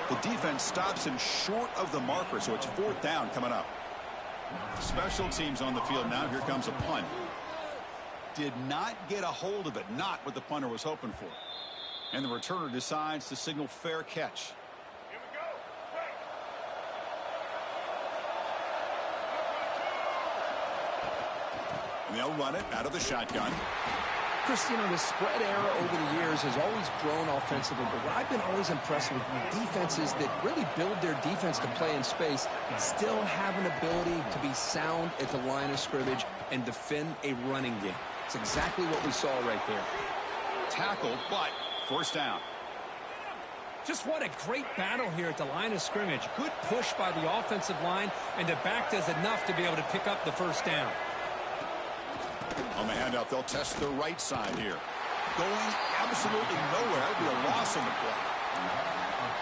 The defense stops him short of the marker, so it's 4th down coming up. Special teams on the field now. Here comes a punt. Did not get a hold of it. Not what the punter was hoping for. And the returner decides to signal fair catch. And they'll run it out of the shotgun.
Chris, you know, the spread era over the years has always grown offensively, but what I've been always impressed with defenses that really build their defense to play in space still have an ability to be sound at the line of scrimmage and defend a running game. It's exactly what we saw right there.
Tackle, but 1st down.
Just what a great battle here at the line of scrimmage. Good push by the offensive line, and the back does enough to be able to pick up the 1st down.
On the handoff, they'll test the right side here. Going absolutely nowhere. That'll be a loss on the play.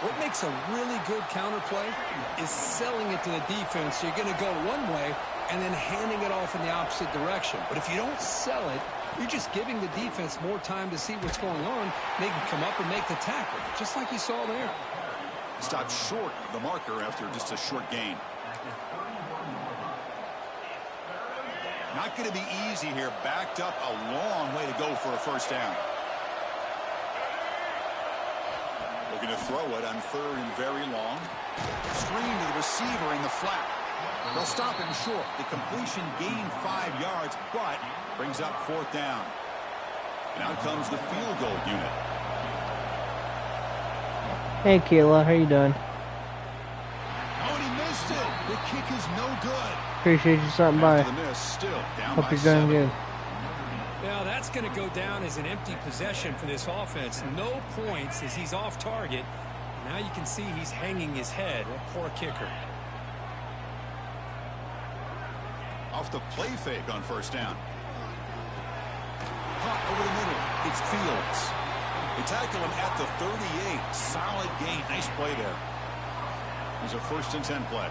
What makes a really good counter play is selling it to the defense. So you're going to go one way and then handing it off in the opposite direction. But if you don't sell it, you're just giving the defense more time to see what's going on. They can come up and make the tackle, just like you saw there.
Stopped short of the marker after just a short gain. Not going to be easy here. Backed up a long way to go for a 1st down. Looking to throw it on 3rd and very long. Screen to the receiver in the flat. They'll stop him short. The completion gained 5 yards, but brings up 4th down. And out comes the field goal unit.
Hey, Kayla, how you doing?
Oh, and he missed it. The kick is no good.
Appreciate you stopping by.
After the miss, still down
Hope
by
you're doing
7.
good.
Now that's going to go down as an empty possession for this offense. No points as he's off target. Now you can see he's hanging his head. A poor kicker.
Off the play fake on 1st down. Caught over the middle. It's Fields. They tackle him at the 38. Solid gain. Nice play there. There's a 1st and 10 play.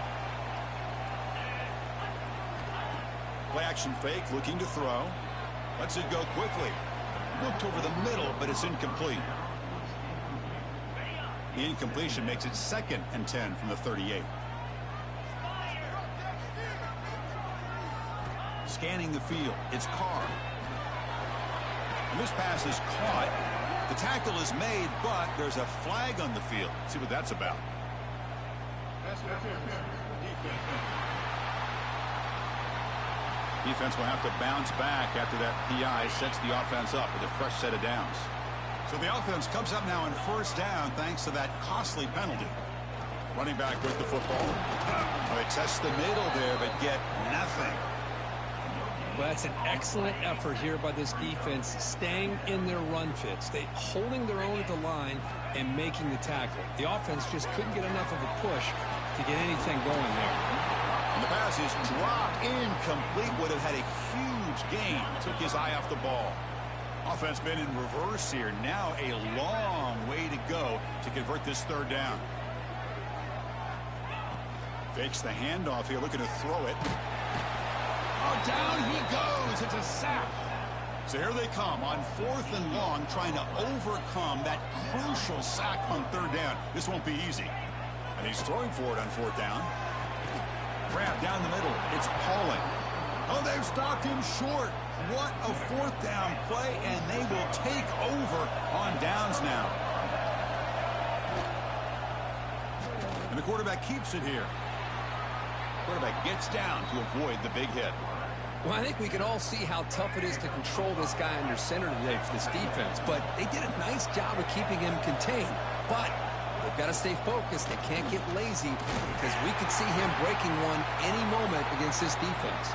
Play action fake, looking to throw. Lets it go quickly. Looked over the middle, but it's incomplete. The incompletion makes it 2nd and 10 from the 38. Scanning the field. It's Carr. And this pass is caught. The tackle is made, but there's a flag on the field. Let's see what that's about. Defense will have to bounce back after that PI sets the offense up with a fresh set of downs. So the offense comes up now in 1st down thanks to that costly penalty. Running back with the football. They test the middle there, but get nothing.
Well, that's an excellent effort here by this defense, staying in their run fits. They holding their own at the line and making the tackle. The offense just couldn't get enough of a push to get anything going there.
And the pass is dropped, incomplete. Would have had a huge gain. Took his eye off the ball. Offense been in reverse here. Now a long way to go to convert this 3rd down. Fakes the handoff here, looking to throw it. Oh, down he goes. It's a sack. So here they come on 4th and long, trying to overcome that crucial sack on 3rd down. This won't be easy. And he's throwing for it on 4th down. Grab down the middle. It's Pauling. Oh, there's stopped him short. What a fourth down play, and they will take over on downs now. And the quarterback keeps it here. Quarterback gets down to avoid the big hit.
Well, I think we can all see how tough it is to control this guy under center today for this defense, but they did a nice job of keeping him contained. But they've got to stay focused. They can't get lazy because we could see him breaking one any moment against this defense.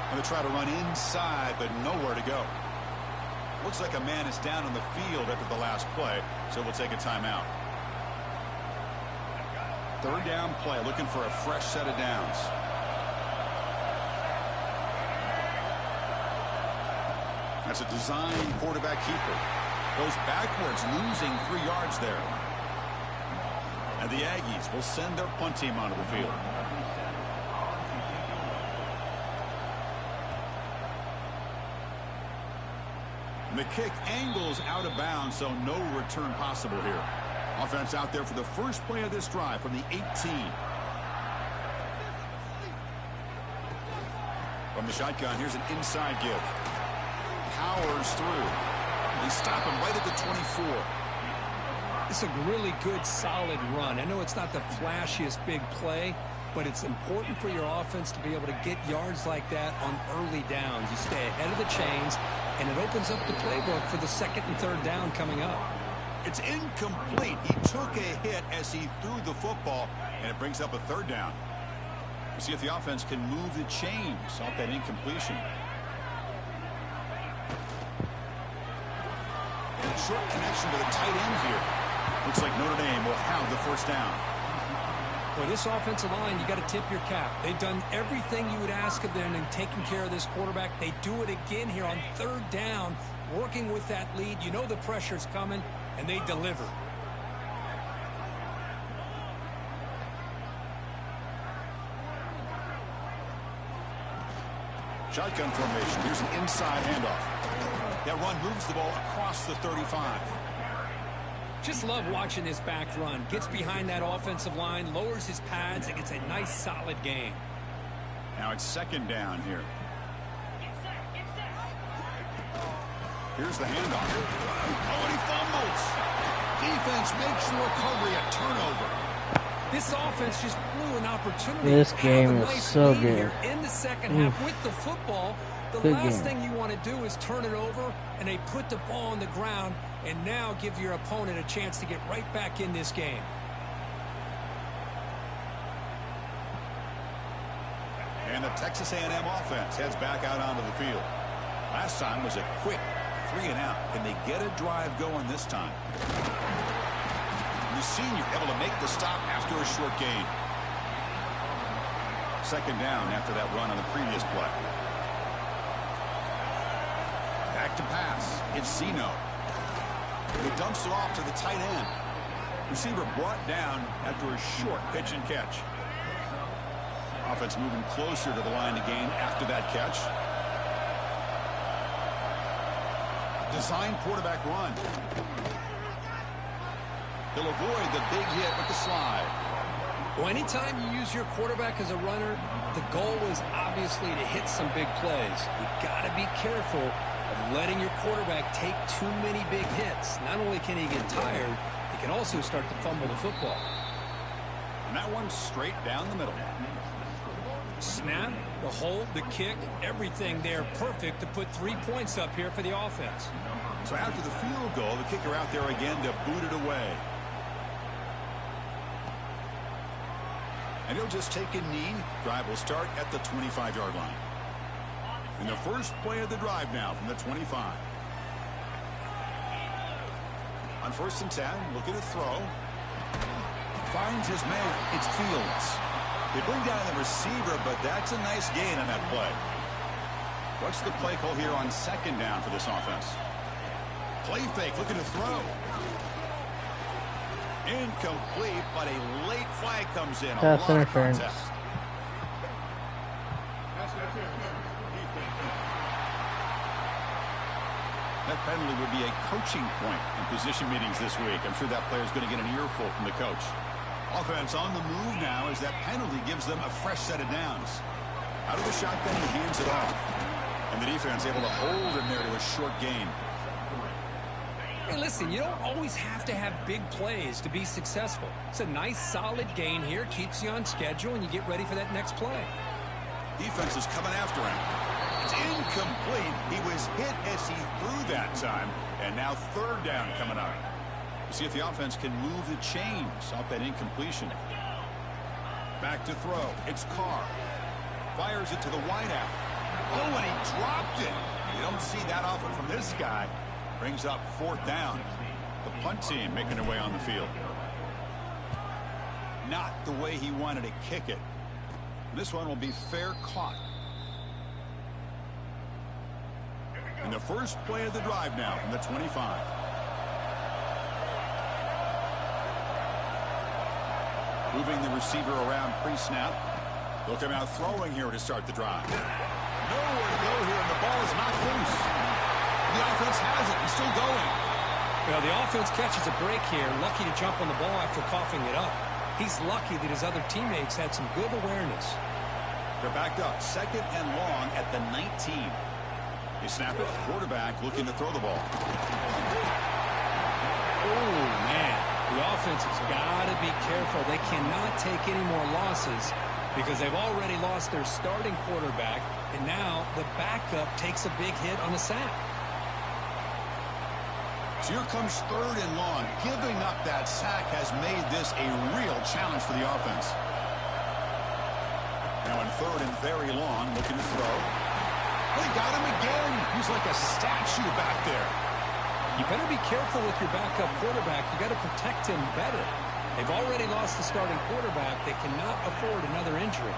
Going to try to run inside, but nowhere to go. Looks like a man is down on the field after the last play, so we'll take a timeout. Third down play, looking for a fresh set of downs. That's a design quarterback keeper. Goes backwards, losing 3 yards there. And the Aggies will send their punt team onto the field. And the kick angles out of bounds, so no return possible here. Offense out there for the first play of this drive from the 18. From the shotgun, here's an inside give. Powers through. They stop him right at the 24.
It's a really good, solid run. I know it's not the flashiest big play, but it's important for your offense to be able to get yards like that on early downs. You stay ahead of the chains, and it opens up the playbook for the second and third down coming up.
It's incomplete. He took a hit as he threw the football, and it brings up a third down. We'll see if the offense can move the chains off that incompletion. And a short connection to the tight end here. Looks like Notre Dame will have the first down.
Well, this offensive line, you got to tip your cap. They've done everything you would ask of them in taking care of this quarterback. They do it again here on third down, working with that lead. You know the pressure's coming, and they deliver.
Shotgun formation. Here's an inside handoff. That run moves the ball across the 35.
Just love watching this back run. Gets behind that offensive line, lowers his pads, and gets a nice, solid gain.
Now it's second down here. Here's the handoff. Oh, and he fumbles. Defense makes the recovery a turnover.
This offense just blew an opportunity.
This game is
nice
so
lead
good.
here in the second half with the football. The
Good
last
game.
thing you want to do is turn it over, and they put the ball on the ground and now give your opponent a chance to get right back in this game.
And the Texas A&M offense heads back out onto the field. Last time was a quick 3-and-out. Can they get a drive going this time? The senior able to make the stop after a short gain. Second down after that run on the previous play. Back to pass. It's Zeno. He dumps it off to the tight end. Receiver brought down after a short pitch and catch. Offense moving closer to the line to gain after that catch. Design quarterback run. He'll avoid the big hit with the slide.
Well, anytime you use your quarterback as a runner, the goal is obviously to hit some big plays. You got to be careful of letting your quarterback take too many big hits. Not only can he get tired, he can also start to fumble the football.
And that one's straight down the middle.
Snap, the hold, the kick, everything there perfect to put 3 points up here for the offense.
So after the field goal, the kicker out there again to boot it away. And he'll just take a knee. Drive will start at the 25-yard line. And the first play of the drive now from the 25. On 1st and 10, looking to throw. Finds his man. It's Fields. They bring down the receiver, but that's a nice gain on that play. What's the play call here on second down for this offense? Play fake, looking to throw. Incomplete, but a late flag comes in.
Pass interference.
That penalty would be a coaching point in position meetings this week. I'm sure that player is going to get an earful from the coach. Offense on the move now as that penalty gives them a fresh set of downs. Out of the shotgun, he hands it off. And the defense able to hold him there to a short gain.
Hey, listen, you don't always have to have big plays to be successful. It's a nice, solid gain here. Keeps you on schedule, and you get ready for that next play.
Defense is coming after him. It's incomplete. He was hit as he threw that time. And now third down coming up. We'll see if the offense can move the chains off that incompletion. Back to throw. It's Carr. Fires it to the wideout. Oh, and he dropped it. You don't see that often from this guy. Brings up fourth down. The punt team making their way on the field. Not the way he wanted to kick it. This one will be fair caught. And the first play of the drive now from the 25. Moving the receiver around pre-snap. They'll come out throwing here to start the drive. Nowhere to go here, and the ball is not loose. The offense has it and still going.
Well, the offense catches a break here. Lucky to jump on the ball after coughing it up. He's lucky that his other teammates had some good awareness.
They're backed up. Second and long at the 19. They snap it. Quarterback looking to throw the ball.
Oh, man. The offense has got to be careful. They cannot take any more losses because they've already lost their starting quarterback, and now the backup takes a big hit on the sack.
So here comes third and long. Giving up that sack has made this a real challenge for the offense. Now in third and very long, looking to throw. They got him again. He's like a statue back there.
You better be careful with your backup quarterback. You got to protect him better. They've already lost the starting quarterback. They cannot afford another injury.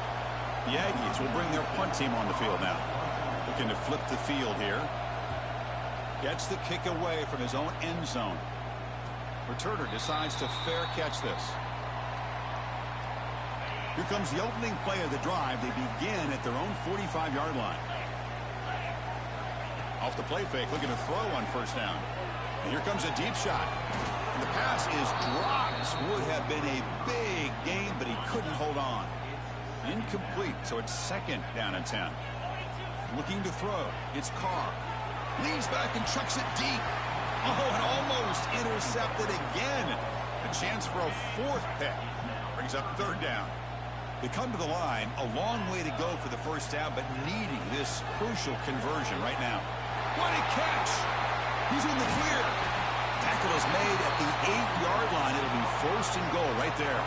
The Aggies will bring their punt team on the field now. Looking to flip the field here. Gets the kick away from his own end zone. Returner decides to fair catch this. Here comes the opening play of the drive. They begin at their own 45-yard line. Off the play fake, looking to throw on first down. And here comes a deep shot. And the pass is dropped. Would have been a big gain, but he couldn't hold on. Incomplete, so it's second down and 10. Looking to throw. It's Carr. Leans back and chucks it deep. Oh, and almost intercepted again. A chance for a fourth pick. Brings up third down. They come to the line. A long way to go for the first down, but needing this crucial conversion right now. What a catch! He's in the clear. Tackle is made at the 8-yard line. It'll be first and goal right there.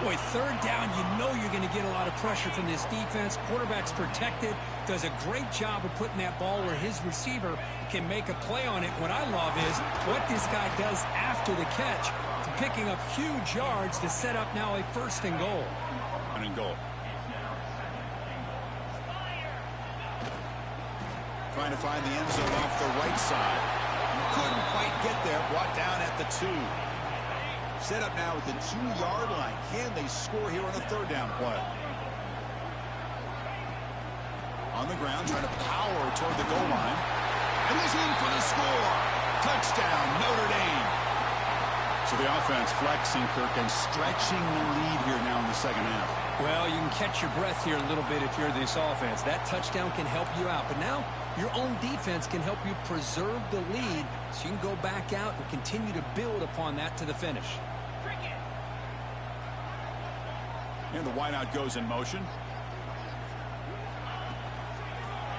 Boy, third down, you know you're going to get a lot of pressure from this defense. Quarterback's protected. Does a great job of putting that ball where his receiver can make a play on it. What I love is what this guy does after the catch, to picking up huge yards to set up now a first and goal.
And goal. Trying to find the end zone off the right side. Couldn't quite get there. Brought down at the 2. Set up now at the 2-yard line. Can they score here on a third down play? On the ground, trying to power toward the goal line. And he's in for the score. Touchdown, Notre Dame. So the offense flexing, Kirk, and stretching the lead here now in the second half.
Well, you can catch your breath here a little bit if you're this offense. That touchdown can help you out. But now your own defense can help you preserve the lead so you can go back out and continue to build upon that to the finish.
And the wideout goes in motion.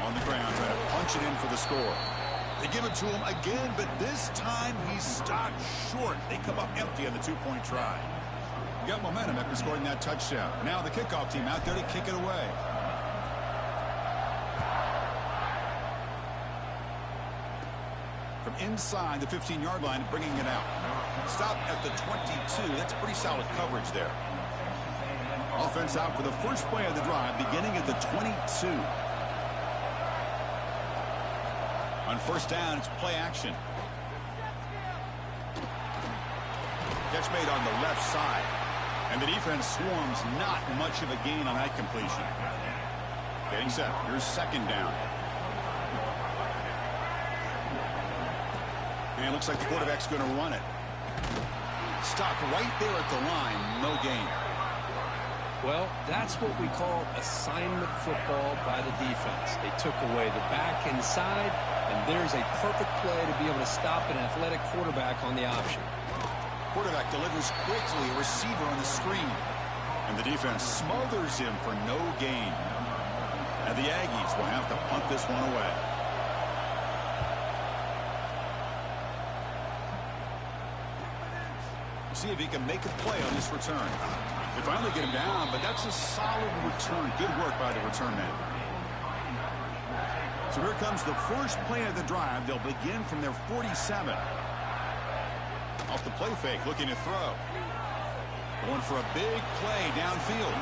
On the ground, trying to punch it in for the score. They give it to him again, but this time he's stopped short. They come up empty on the 2-point try. You got momentum after scoring that touchdown. Now the kickoff team out there to kick it away. From inside the 15-yard line, bringing it out. Stop at the 22. That's pretty solid coverage there. Offense out for the first play of the drive, beginning at the 22. On first down, it's play action. Catch made on the left side. And the defense swarms, not much of a gain on that completion. Getting set. Here's second down. And it looks like the quarterback's going to run it. Stopped right there at the line. No gain.
Well, that's what we call assignment football by the defense. They took away the back inside, and there's a perfect play to be able to stop an athletic quarterback on the option.
Quarterback delivers quickly, a receiver on the screen. And the defense smothers him for no gain. And the Aggies will have to punt this one away. See if he can make a play on this return. They finally get him down, but that's a solid return. Good work by the return man. So here comes the first play of the drive. They'll begin from their 47. Off the play fake, looking to throw. Going for a big play downfield.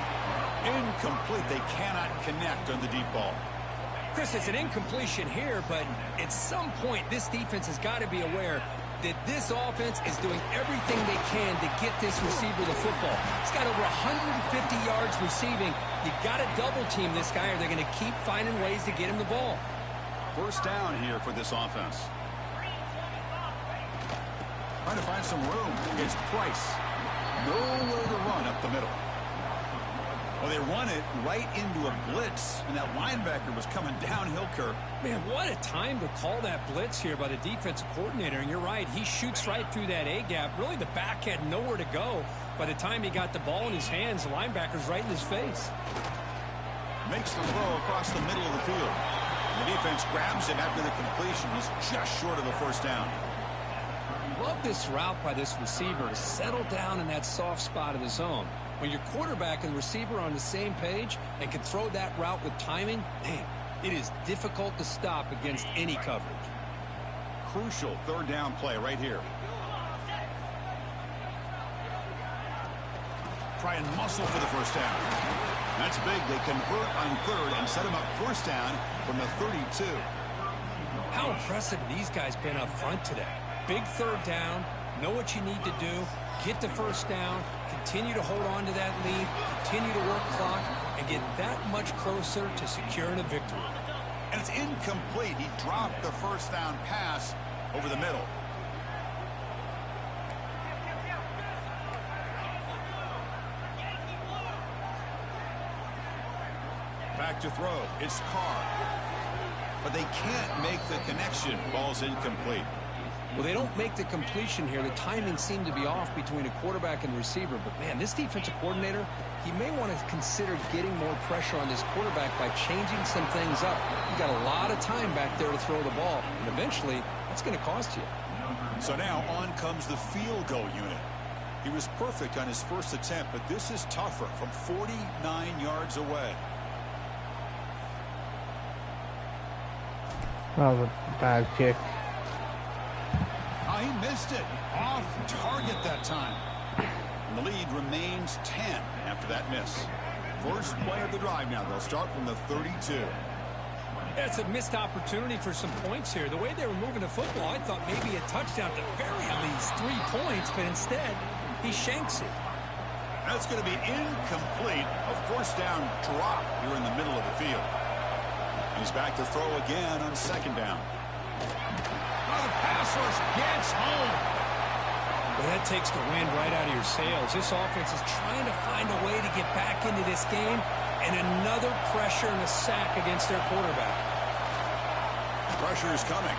Incomplete. They cannot connect on the deep ball.
Chris, it's an incompletion here, but at some point, this defense has got to be aware that this offense is doing everything they can to get this receiver the football. He's got over 150 yards receiving. You got to double team this guy or they're going to keep finding ways to get him the ball.
First down here for this offense. Trying to find some room against Price. Nowhere to run up the middle. Well, they run it right into a blitz, and that linebacker was coming downhill, Kirk.
Man, what a time to call that blitz here by the defensive coordinator. And you're right, he shoots right through that A-gap. Really, the back had nowhere to go. By the time he got the ball in his hands, the linebacker's right in his face.
Makes the throw across the middle of the field. The defense grabs him after the completion. He's just short of the first down.
Love this route by this receiver to settle down in that soft spot of the zone. When your quarterback and receiver are on the same page and can throw that route with timing, man, it is difficult to stop against any coverage.
Crucial third down play right here. Try and muscle for the first down. That's big. They convert on third and set him up first down from the 32.
How impressive have these guys been up front today? Big third down, know what you need to do, get the first down, continue to hold on to that lead, continue to work clock, and get that much closer to securing a victory.
And it's incomplete. He dropped the first down pass over the middle. Back to throw. It's Carr. But they can't make the connection. Ball's incomplete.
Well, they don't make the completion here. The timing seemed to be off between a quarterback and receiver. But, man, this defensive coordinator, he may want to consider getting more pressure on this quarterback by changing some things up. You got a lot of time back there to throw the ball. And eventually, that's going to cost you.
So now on comes the field goal unit. He was perfect on his first attempt, but this is tougher from 49 yards away.
That was a bad kick.
Oh, he missed it. Off target that time. And the lead remains 10 after that miss. First play of the drive now. They'll start from the 32.
That's a missed opportunity for some points here. The way they were moving the football, I thought maybe a touchdown, at the very least 3 points, but instead, he shanks it.
That's going to be incomplete. A first down drop here in the middle of the field. He's back to throw again on second down. Oh, the pass rush gets home.
Well, that takes the wind right out of your sails. This offense is trying to find a way to get back into this game, and another pressure and a sack against their quarterback.
Pressure is coming.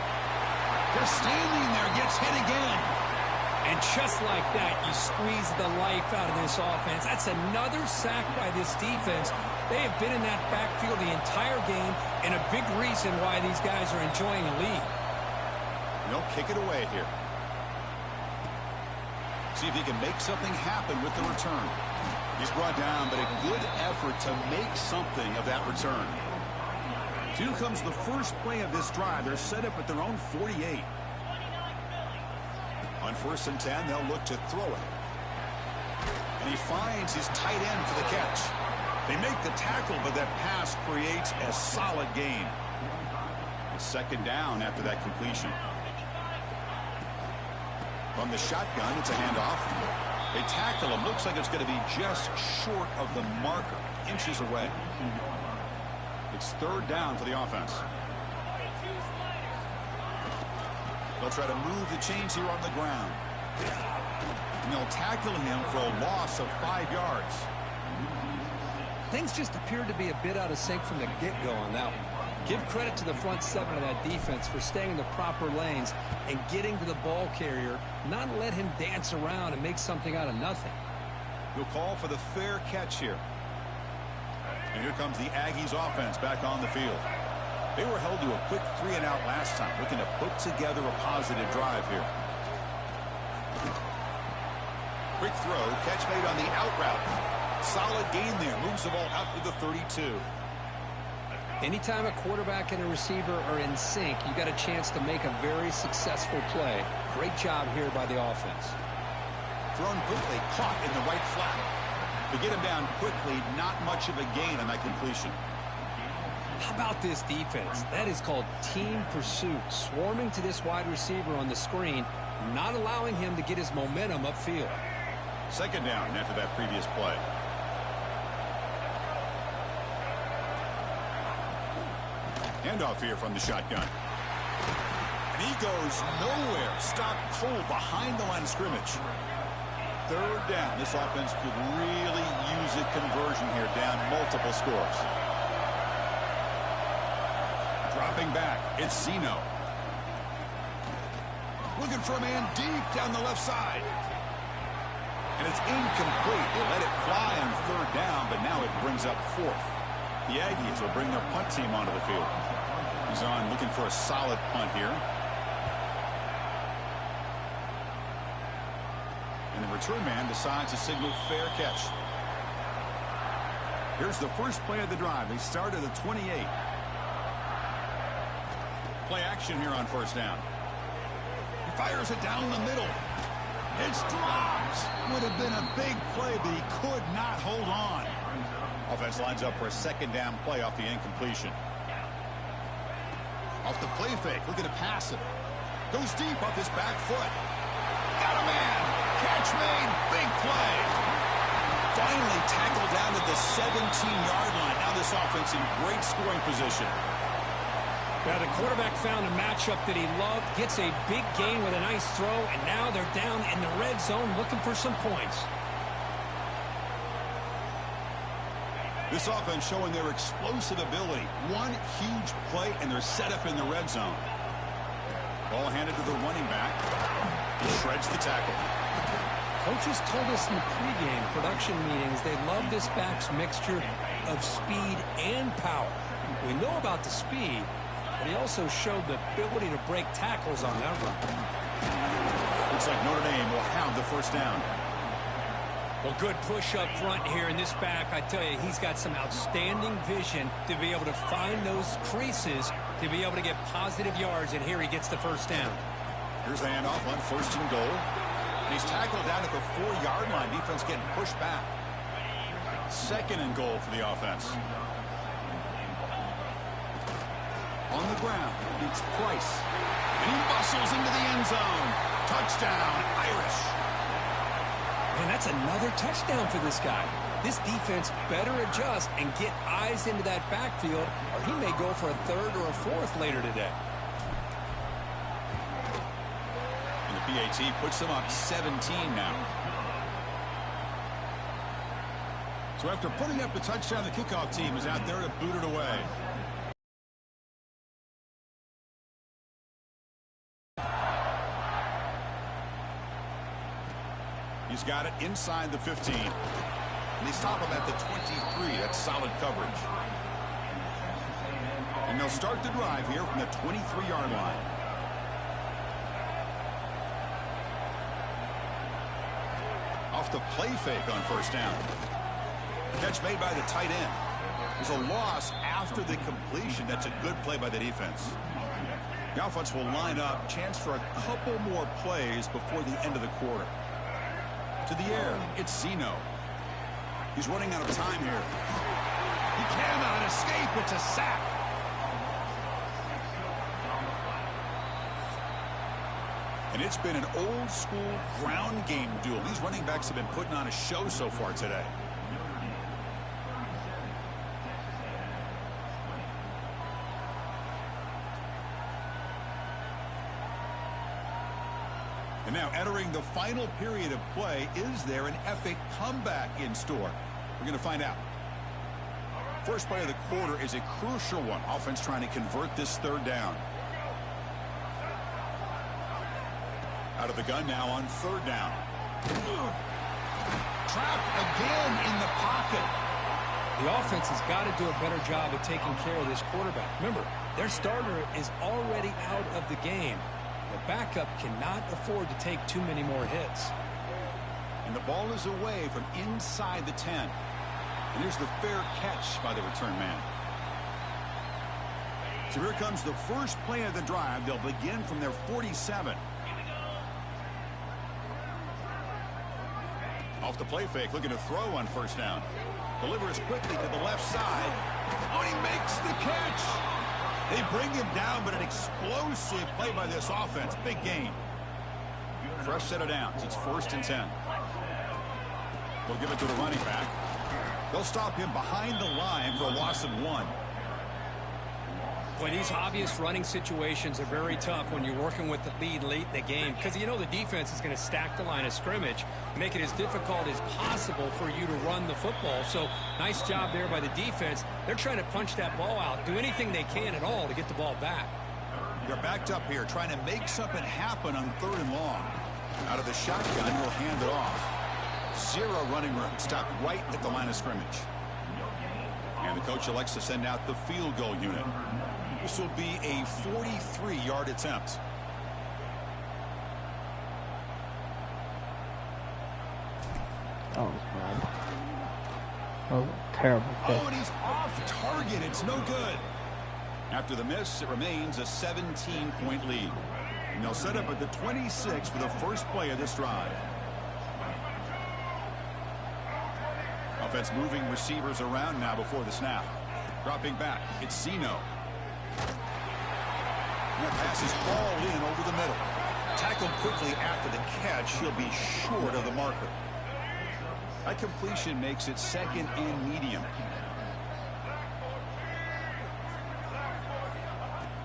They're standing there, gets hit again.
And just like that, you squeeze the life out of this offense. That's another sack by this defense. They have been in that backfield the entire game, and a big reason why these guys are enjoying a lead.
They'll kick it away here. See if he can make something happen with the return. He's brought down, but a good effort to make something of that return. Here comes the first play of this drive. They're set up at their own 48. On 1st and 10, they'll look to throw it. And he finds his tight end for the catch. They make the tackle, but that pass creates a solid gain. It's second down after that completion. From the shotgun, it's a handoff. They tackle him. Looks like it's going to be just short of the marker, inches away. It's third down for the offense. They'll try to move the chains here on the ground. And they'll tackle him for a loss of 5 yards.
Things just appeared to be a bit out of sync from the get-go on that one. Give credit to the front seven of that defense for staying in the proper lanes and getting to the ball carrier, not let him dance around and make something out of nothing.
He'll call for the fair catch here. And here comes the Aggies offense back on the field. They were held to a quick 3-and-out last time, looking to put together a positive drive here. Quick throw, catch made on the out route. Solid gain there, moves the ball out to the 32.
Anytime a quarterback and a receiver are in sync, you got a chance to make a very successful play. Great job here by the offense.
Thrown quickly, caught in the right flat. To get him down quickly, not much of a gain on that completion.
How about this defense? That is called team pursuit. Swarming to this wide receiver on the screen, not allowing him to get his momentum upfield.
Second down after that previous play. Handoff here from the shotgun. And he goes nowhere. Stopped cold behind the line of scrimmage. Third down. This offense could really use a conversion here, down multiple scores. Dropping back, it's Zeno. Looking for a man deep down the left side. And it's incomplete. They let it fly on third down, but now it brings up fourth. The Aggies will bring their punt team onto the field. He's on looking for a solid punt here. And the return man decides to signal fair catch. Here's the first play of the drive. They start at the 28. Play action here on first down. He fires it down the middle. It's dropped. Would have been a big play, but he could not hold on. Offense lines up for a second down play off the incompletion. Off the play fake, looking to pass it. Goes deep off his back foot. Got a man. Catch made. Big play. Finally tackled down at the 17-yard line. Now this offense in great scoring position.
Now the quarterback found a matchup that he loved, gets a big gain with a nice throw, and now they're down in the red zone looking for some points.
This offense showing their explosive ability. One huge play, and they're set up in the red zone. Ball handed to the running back. He shreds the tackle.
Coaches told us in the pregame production meetings they love this back's mixture of speed and power. We know about the speed, but he also showed the ability to break tackles on that run.
Looks like Notre Dame will have the first down.
Well, good push up front here in this back. I tell you, he's got some outstanding vision to be able to find those creases, to be able to get positive yards, and here he gets the first down.
Here's the handoff on first and goal. And he's tackled down at the 4-yard line. Defense getting pushed back. Second and goal for the offense. On the ground, it's Price. And he bustles into the end zone. Touchdown, Irish.
And that's another touchdown for this guy. This defense better adjust and get eyes into that backfield, or he may go for a third or a fourth later today.
And the PAT puts them up 17 now. So after putting up the touchdown, the kickoff team is out there to boot it away. He's got it inside the 15. And they stop him at the 23. That's solid coverage. And they'll start the drive here from the 23-yard line. Off the play fake on first down. Catch made by the tight end. There's a loss after the completion. That's a good play by the defense. The offense will line up. Chance for a couple more plays before the end of the quarter. To the air, it's Zeno. He's running out of time here. He cannot escape. It's a sack. And it's been an old-school ground game duel. These running backs have been putting on a show so far today. And now entering the final period of play, is there an epic comeback in store? We're going to find out. First play of the quarter is a crucial one. Offense trying to convert this third down. Out of the gun now on third down. Trapped again in the pocket.
The offense has got to do a better job of taking care of this quarterback. Remember, their starter is already out of the game. The backup cannot afford to take too many more hits.
And the ball is away from inside the 10. And here's the fair catch by the return man. So here comes the first play of the drive. They'll begin from their 47. Off the play fake, looking to throw on first down. Delivers quickly to the left side. Oh, he makes the catch. They bring him down, but an explosive play by this offense. Big gain. Fresh set of downs. It's 1st and 10. They'll give it to the running back. They'll stop him behind the line for a loss of 1.
Boy, these obvious running situations are very tough when you're working with the lead late in the game, because you know the defense is going to stack the line of scrimmage, make it as difficult as possible for you to run the football. So nice job there by the defense. They're trying to punch that ball out, do anything they can at all to get the ball back.
They're backed up here trying to make something happen on 3rd and long. Out of the shotgun, he'll hand it off. 0 running room, stopped right at the line of scrimmage. And the coach elects to send out the field goal unit. This will be a 43-yard attempt.
That was bad. That was a terrible pick.
Oh, and he's off target. It's no good. After the miss, it remains a 17-point lead. And they'll set up at the 26 for the first play of this drive. Offense moving receivers around now before the snap. Dropping back, it's Zeno. And the pass is all in over the middle. Tackled quickly after the catch. He'll be short of the marker. That completion makes it 2nd and medium.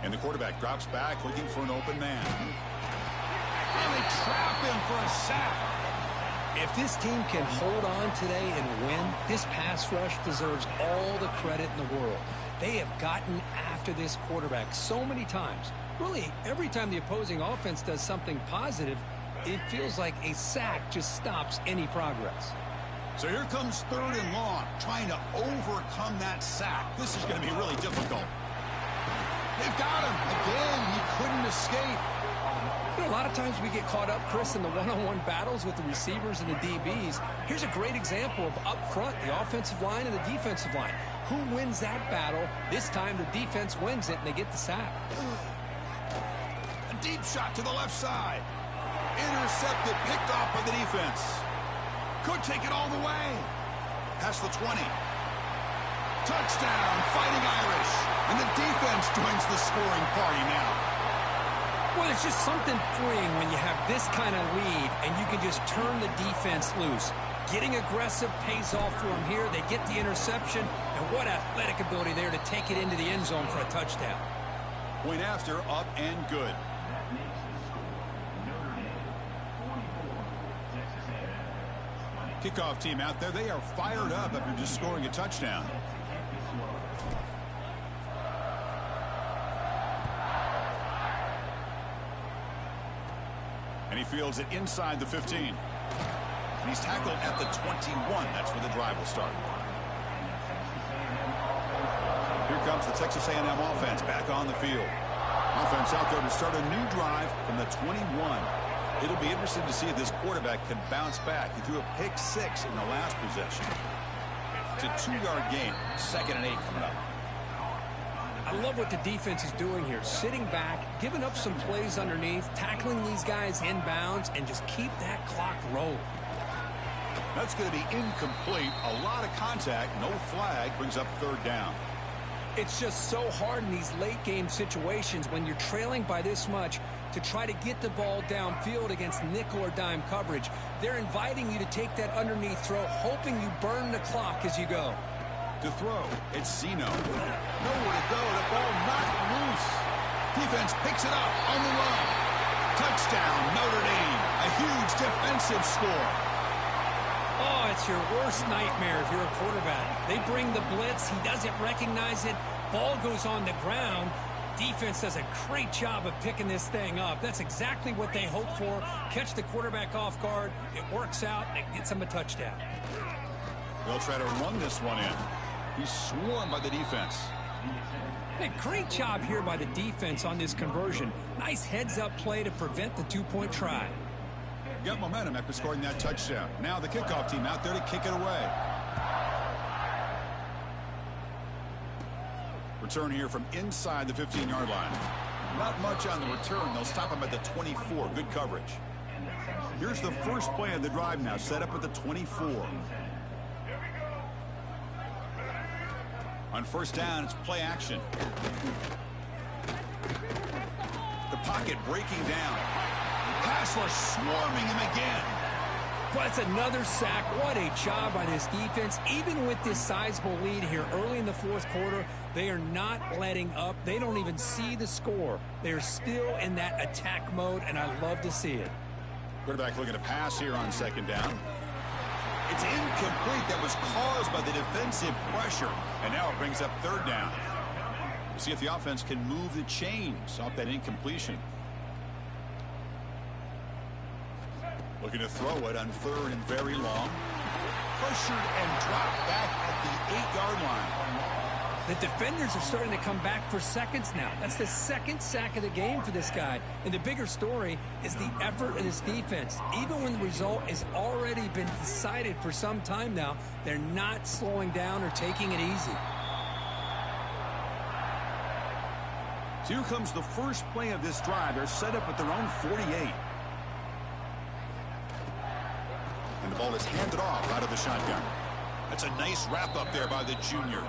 And the quarterback drops back looking for an open man. And they trap him for a sack.
If this team can hold on today and win, this pass rush deserves all the credit in the world. They have gotten after this quarterback so many times. Really, every time the opposing offense does something positive, it feels like a sack just stops any progress.
So here comes 3rd and long, trying to overcome that sack. This is going to be really difficult. They've got him. Again, he couldn't escape.
You know, a lot of times we get caught up, Chris, in the one-on-one battles with the receivers and the DBs. Here's a great example of up front, the offensive line and the defensive line. Who wins that battle? This time the defense wins it, and they get the sack.
A deep shot to the left side. Intercepted, picked off by the defense. Could take it all the way. Past the 20. Touchdown, Fighting Irish. And the defense joins the scoring party now.
Well, it's just something freeing when you have this kind of lead and you can just turn the defense loose. Getting aggressive pays off for them here. They get the interception, and what athletic ability there to take it into the end zone for a touchdown.
Point after, up and good. Kickoff team out there, they are fired up after just scoring a touchdown. And he fields it inside the 15. And he's tackled at the 21. That's where the drive will start. Here comes the Texas A&M offense back on the field. Offense out there to start a new drive from the 21. It'll be interesting to see if this quarterback can bounce back. He threw a pick 6 in the last possession. It's a 2-yard gain. 2nd and 8 coming up.
I love what the defense is doing here. Sitting back, giving up some plays underneath, tackling these guys inbounds, and just keep that clock rolling.
That's going to be incomplete. A lot of contact. No flag. Brings up 3rd down.
It's just so hard in these late game situations when you're trailing by this much to try to get the ball downfield against nickel or dime coverage. They're inviting you to take that underneath throw, hoping you burn the clock as you go.
To throw, it's Zeno. Nowhere to go. The ball knocked loose. Defense picks it up on the run. Touchdown, Notre Dame. A huge defensive score.
Oh, it's That's your worst nightmare if you're a quarterback. They bring the blitz. He doesn't recognize it. Ball goes on the ground. Defense does a great job of picking this thing up. That's exactly what they hope for. Catch the quarterback off guard. It works out. It gets him a touchdown.
They'll try to run this one in. He's swarmed by the defense.
Hey, great job here by the defense on this conversion. Nice heads-up play to prevent the two-point try.
Got momentum after scoring that touchdown. Now the kickoff team out there to kick it away. Return here from inside the 15-yard line. Not much on the return. They'll stop him at the 24. Good coverage. Here's the first play of the drive now, set up at the 24. On first down, it's play action. The pocket breaking down. Pass rush swarming him again.
Well, that's another sack. What a job by this defense. Even with this sizable lead here early in the fourth quarter, they are not letting up. They don't even see the score. They're still in that attack mode, and I love to see it.
Quarterback looking to pass here on second down. It's incomplete. That was caused by the defensive pressure, and now it brings up third down. We'll see if the offense can move the chains off that incompletion. Looking to throw it on third and very long. Pressured and dropped back at the 8-yard line.
The defenders are starting to come back for seconds now. That's the second sack of the game for this guy. And the bigger story is the effort of this defense. Even when the result has already been decided for some time now, they're not slowing down or taking it easy.
So here comes the first play of this drive. They're set up at their own 48. And the ball is handed off out of the shotgun. That's a nice wrap up there by the junior.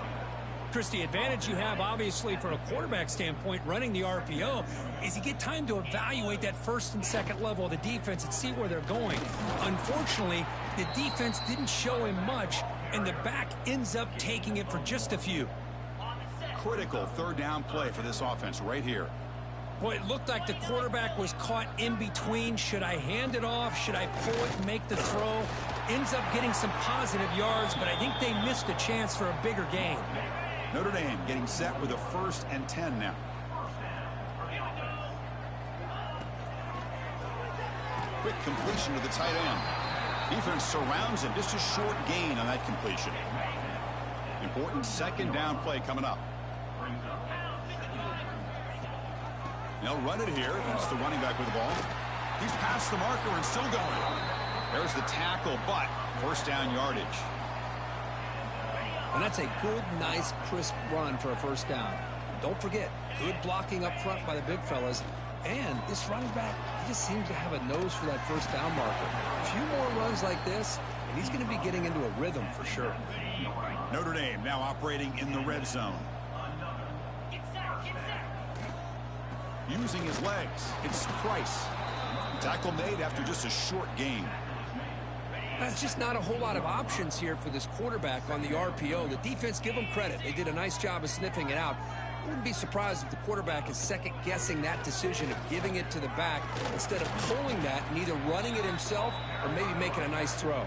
Chris, the advantage you have, obviously, from a quarterback standpoint, running the RPO, is you get time to evaluate that first and second level of the defense and see where they're going. Unfortunately, the defense didn't show him much, and the back ends up taking it for just a few.
Critical third down play for this offense right here.
Boy, it looked like the quarterback was caught in between. Should I hand it off? Should I pull it and make the throw? Ends up getting some positive yards, but I think they missed a chance for a bigger gain.
Notre Dame getting set with a 1st and 10 now. Quick completion to the tight end. Defense surrounds him. Just a short gain on that completion. Important second down play coming up. They'll run it here. That's the running back with the ball. He's past the marker and still going. There's the tackle, but first down yardage.
And that's a good, nice, crisp run for a first down. Don't forget, good blocking up front by the big fellas. And this running back, he just seems to have a nose for that first down marker. A few more runs like this, and he's going to be getting into a rhythm for sure.
Notre Dame now operating in the red zone. Using his legs, it's Price. Tackle made after just a short gain.
That's just not a whole lot of options here for this quarterback on the RPO. The defense, give them credit. They did a nice job of sniffing it out. I wouldn't be surprised if the quarterback is second-guessing that decision of giving it to the back instead of pulling that and either running it himself or maybe making a nice throw.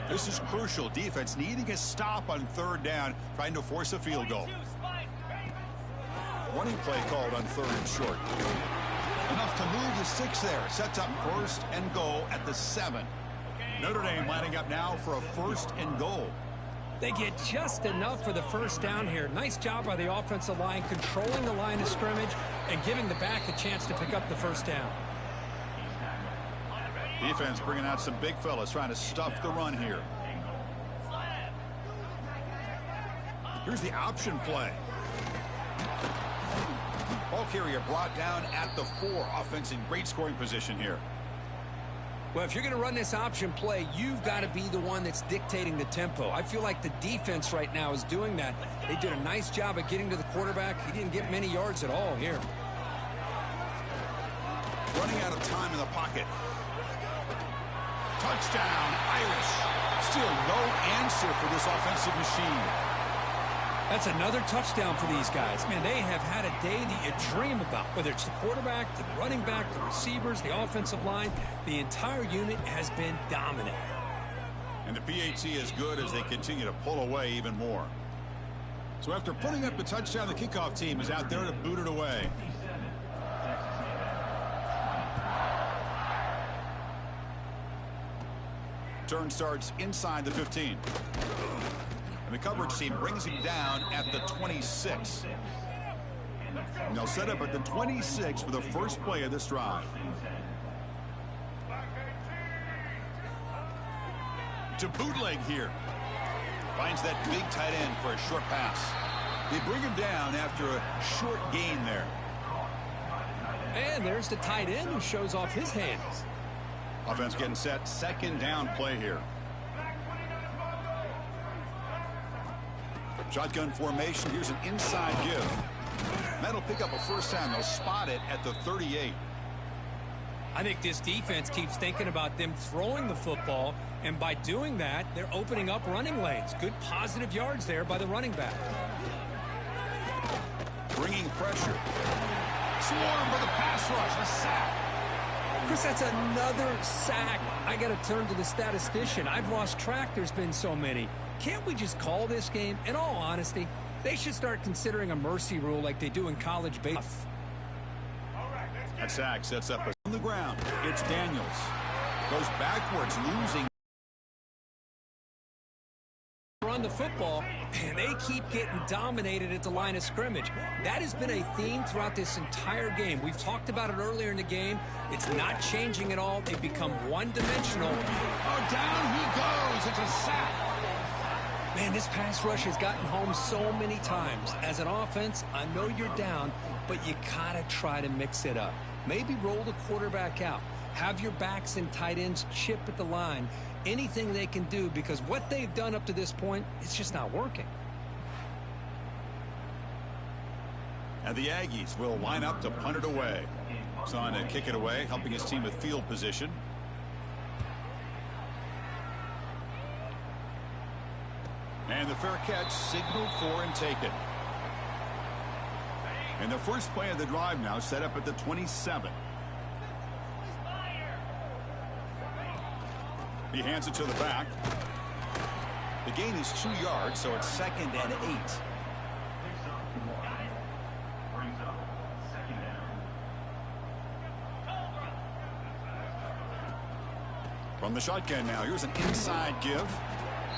This is crucial. Defense needing a stop on third down, trying to force a field goal. Running play called on third and short. Enough to move the 6 there. Sets up 1st and goal at the 7. Notre Dame lining up now for a 1st and goal.
They get just enough for the first down here. Nice job by the offensive line, controlling the line of scrimmage and giving the back a chance to pick up the first down.
Defense bringing out some big fellas trying to stuff the run here. Here's the option play. Ball carrier brought down at the 4. Offense in great scoring position here.
Well, if you're going to run this option play, you've got to be the one that's dictating the tempo. I feel like the defense right now is doing that. They did a nice job of getting to the quarterback. He didn't get many yards at all here.
Running out of time in the pocket. Touchdown, Irish. Still no answer for this offensive machine.
That's another touchdown for these guys. Man, they have had a day that you dream about, whether it's the quarterback, the running back, the receivers, the offensive line. The entire unit has been dominant.
And the PAT is good as they continue to pull away even more. So after putting up the touchdown, the kickoff team is out there to boot it away. Turn starts inside the 15. And the coverage team brings him down at the 26. And they'll set up at the 26 for the first play of this drive. To bootleg here. Finds that big tight end for a short pass. They bring him down after a short gain there.
And there's the tight end who shows off his hands.
Offense getting set. Second down play here. Shotgun formation. Here's an inside give. That'll pick up a first down. They'll spot it at the 38.
I think this defense keeps thinking about them throwing the football, and by doing that, they're opening up running lanes. Good positive yards there by the running back.
Bringing pressure. Swarm for the pass rush. A sack.
Chris, that's another sack. I got to turn to the statistician. I've lost track. There's been so many. Can't we just call this game? In all honesty, they should start considering a mercy rule like they do in college baseball.
That sack sets up on the ground. It's Daniels. Goes backwards, losing.
Run the football, and they keep getting dominated at the line of scrimmage. That has been a theme throughout this entire game. We've talked about it earlier in the game. It's not changing at all. They've become one-dimensional.
Oh, down he goes. It's a sack.
Man, this pass rush has gotten home so many times. As an offense, I know you're down, but you gotta try to mix it up. Maybe roll the quarterback out. Have your backs and tight ends chip at the line. Anything they can do, because what they've done up to this point, it's just not working.
And the Aggies will line up to punt it away. Son to kick it away, helping his team with field position. And the fair catch signaled for and taken. And the first play of the drive now set up at the 27. He hands it to the back. The gain is 2 yards, so it's 2nd and 8. From the shotgun now, here's an inside give.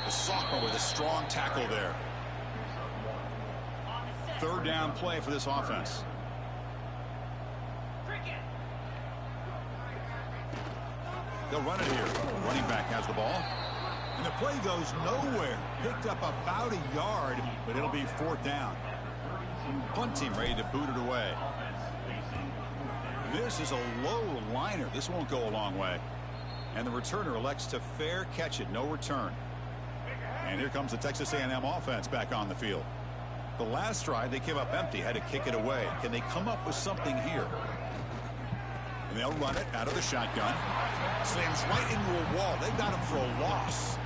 The sophomore with a strong tackle there. Third down play for this offense. They'll run it here. Running back has the ball. And the play goes nowhere. Picked up about a yard, but it'll be 4th down. Punt team ready to boot it away. This is a low liner. This won't go a long way. And the returner elects to fair catch it. No return. And here comes the Texas A&M offense back on the field. The last drive, they came up empty, had to kick it away. Can they come up with something here? And they'll run it out of the shotgun. Slams right into a wall. They got him for a loss.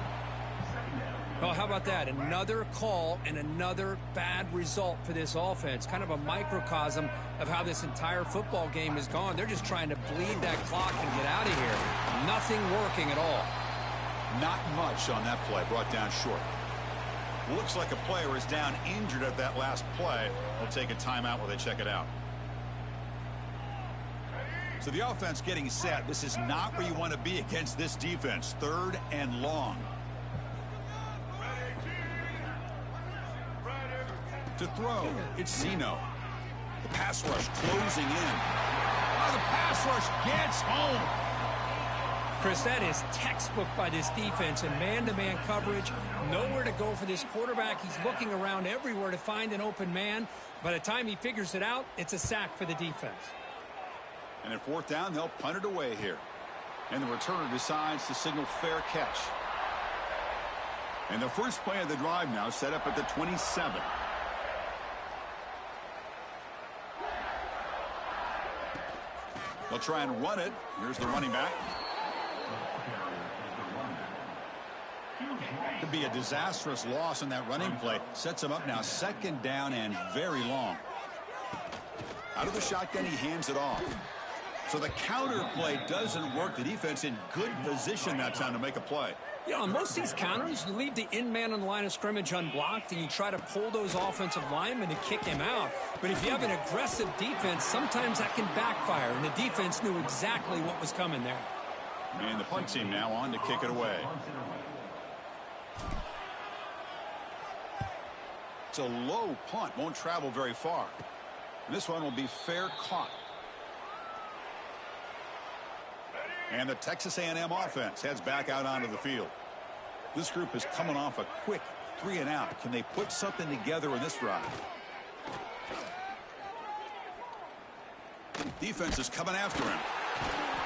Well, how about that? Another call and another bad result for this offense. Kind of a microcosm of how this entire football game has gone. They're just trying to bleed that clock and get out of here. Nothing working at all.
Not much on that play. Brought down short. Looks like a player is down injured at that last play. They'll take a timeout while they check it out. So the offense getting set. This is not where you want to be against this defense. 3rd and long. To throw, it's Zeno. The pass rush closing in. Oh, the pass rush gets home.
Chris, that is textbook by this defense and man-to-man coverage. Nowhere to go for this quarterback. He's looking around everywhere to find an open man. By the time he figures it out, it's a sack for the defense.
And at 4th down, they'll punt it away here. And the returner decides to signal fair catch. And the first play of the drive now set up at the 27. They'll try and run it. Here's the running back. The would be a disastrous loss in that running play. Sets him up now 2nd down and very long. Out of the shotgun, he hands it off. So the counter play doesn't work. The defense in good position that time to make a play.
Yeah, on most of these counters, you leave the in-man on the line of scrimmage unblocked, and you try to pull those offensive linemen to kick him out. But if you have an aggressive defense, sometimes that can backfire, and the defense knew exactly what was coming there.
And the punt team now on to kick it away. It's a low punt, won't travel very far. And this one will be fair caught. And the Texas A&M offense heads back out onto the field. This group is coming off a quick 3-and-out. Can they put something together in this drive? Defense is coming after him.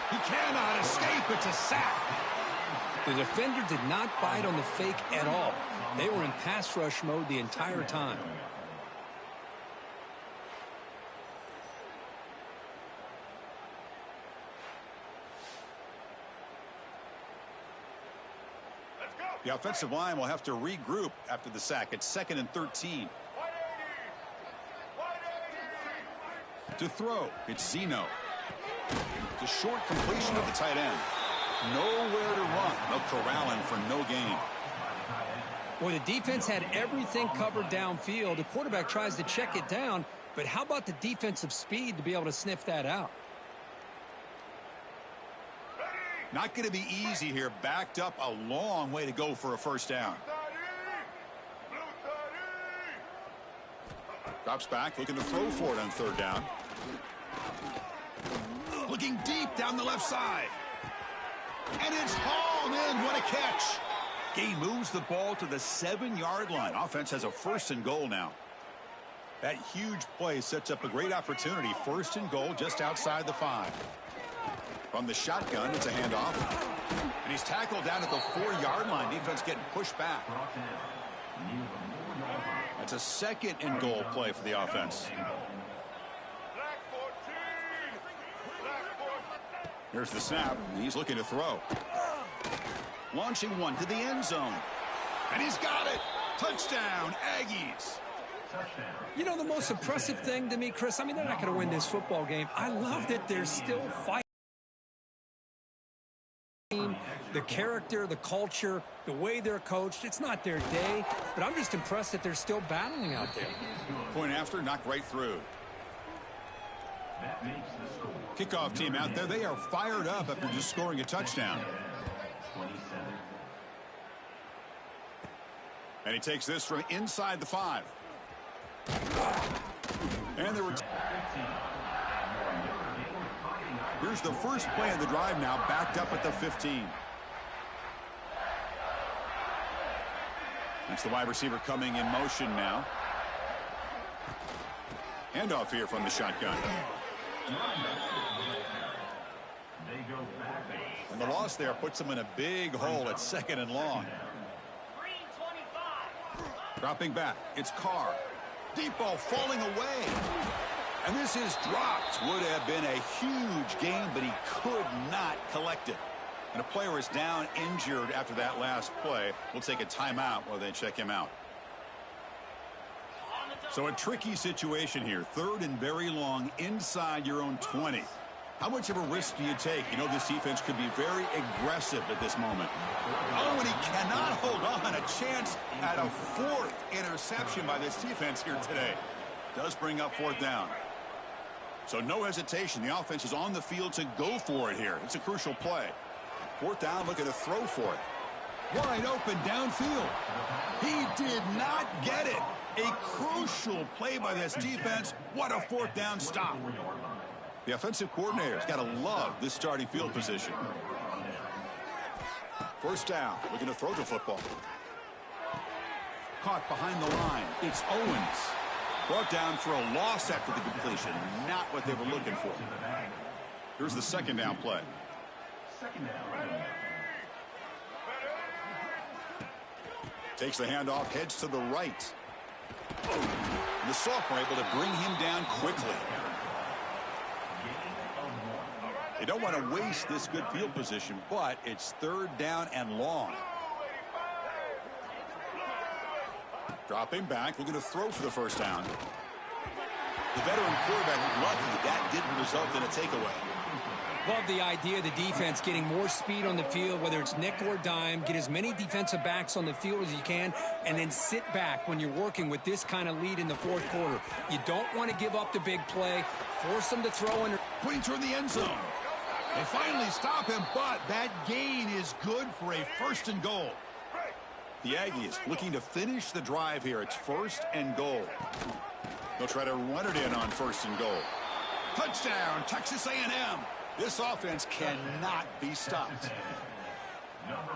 He cannot escape. It's a sack.
The defender did not bite on the fake at all. They were in pass rush mode the entire time.
The offensive line will have to regroup after the sack. It's 2nd and 13. To throw, it's Zeno. It's a short completion of the tight end. Nowhere to run. They'll corral him for no gain.
Boy, the defense had everything covered downfield. The quarterback tries to check it down, but how about the defensive speed to be able to sniff that out?
Not going to be easy here. Backed up a long way to go for a first down. Drops back, looking to throw for it on 3rd down. Looking deep down the left side. And it's hauled in. What a catch. Gay moves the ball to the 7-yard line. Offense has a 1st and goal now. That huge play sets up a great opportunity. 1st and goal just outside the 5. From the shotgun, it's a handoff. And he's tackled down at the 4-yard line. Defense getting pushed back. That's a 2nd and goal play for the offense. Here's the snap. He's looking to throw. Launching one to the end zone. And he's got it. Touchdown, Aggies.
You know, the most impressive thing to me, Chris, I mean, they're not going to win this football game. I love that they're still fighting. The character, the culture, the way they're coached, it's not their day, but I'm just impressed that they're still battling out there.
Point after, knocked right through. Kickoff team out there, they are fired up after just scoring a touchdown. And he takes this from inside the 5. And there were... Here's the first play of the drive now, backed up at the 15. That's the wide receiver coming in motion now. Handoff here from the shotgun. And the loss there puts them in a big hole at 2nd and long. Dropping back, it's Carr. Deep ball falling away. And this is dropped. Would have been a huge gain, but he could not collect it. And a player is down injured after that last play. We'll take a timeout while they check him out. So a tricky situation here. 3rd and very long inside your own 20. How much of a risk do you take? You know, this defense could be very aggressive at this moment. Oh, and he cannot hold on. A chance at a 4th interception by this defense here today. Does bring up 4th down. So no hesitation. The offense is on the field to go for it here. It's a crucial play. 4th down, looking to throw for it. Wide open downfield. He did not get it. A crucial play by this defense. What a 4th down stop. The offensive coordinator's got to love this starting field position. 1st down, looking to throw the football. Caught behind the line. It's Owens. Brought down for a loss after the completion. Not what they were looking for. Here's the 2nd down play. Takes the handoff, heads to the right. The sophomore able to bring him down quickly. They don't want to waste this good field position, but it's 3rd down and long. Dropping back, looking to throw for the first down. The veteran quarterback lucky that didn't result in a takeaway.
Love the idea of the defense getting more speed on the field, whether it's nickel or dime. Get as many defensive backs on the field as you can, and then sit back when you're working with this kind of lead in the fourth quarter. You don't want to give up the big play. Force them to throw in.
Putting toward the end zone. They finally stop him, but that gain is good for a 1st and goal. The Aggies looking to finish the drive here. It's 1st and goal. They'll try to run it in on 1st and goal. Touchdown, Texas A&M. This offense cannot be stopped.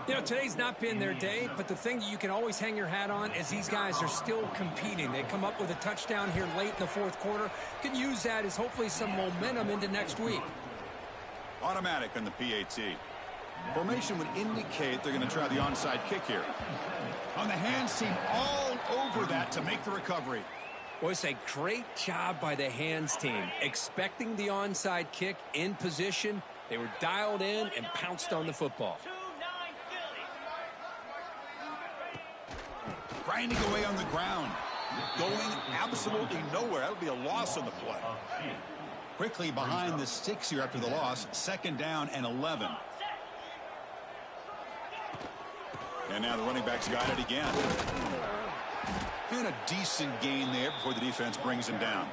You know, today's not been their day, but the thing that you can always hang your hat on is these guys are still competing. They come up with a touchdown here late in the fourth quarter. Can use that as hopefully some momentum into next week.
Automatic on the PAT. Formation would indicate they're going to try the onside kick here. On the hands team, all over that to make the recovery.
Well, it's a great job by the hands team. Expecting the onside kick in position. They were dialed in and pounced on the football.
Grinding away on the ground. Going absolutely nowhere. That would be a loss on the play. Quickly behind the sticks here after the loss. 2nd down and 11. And now the running back's got it again. And a decent gain there before the defense brings him down.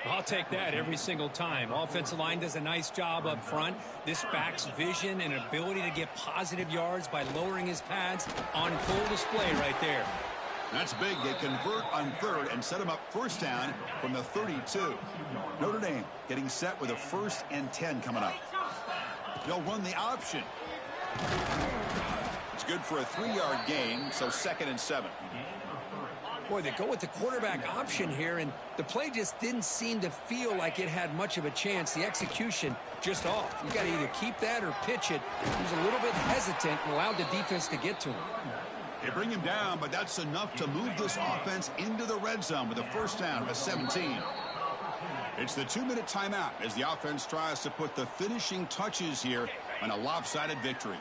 I'll take that every single time. Offensive line does a nice job up front. This back's vision and ability to get positive yards by lowering his pads on full display right there.
That's big. They convert on 3rd and set him up 1st down from the 32. Notre Dame getting set with a 1st and 10 coming up. They'll run the option. It's good for a 3-yard gain, so 2nd and 7.
Boy, they go with the quarterback option here, and the play just didn't seem to feel like it had much of a chance. The execution just off. You got to either keep that or pitch it. He was a little bit hesitant and allowed the defense to get to him.
They bring him down, but that's enough to move this offense into the red zone with a 1st down at 17. It's the 2-minute timeout as the offense tries to put the finishing touches here on a lopsided victory.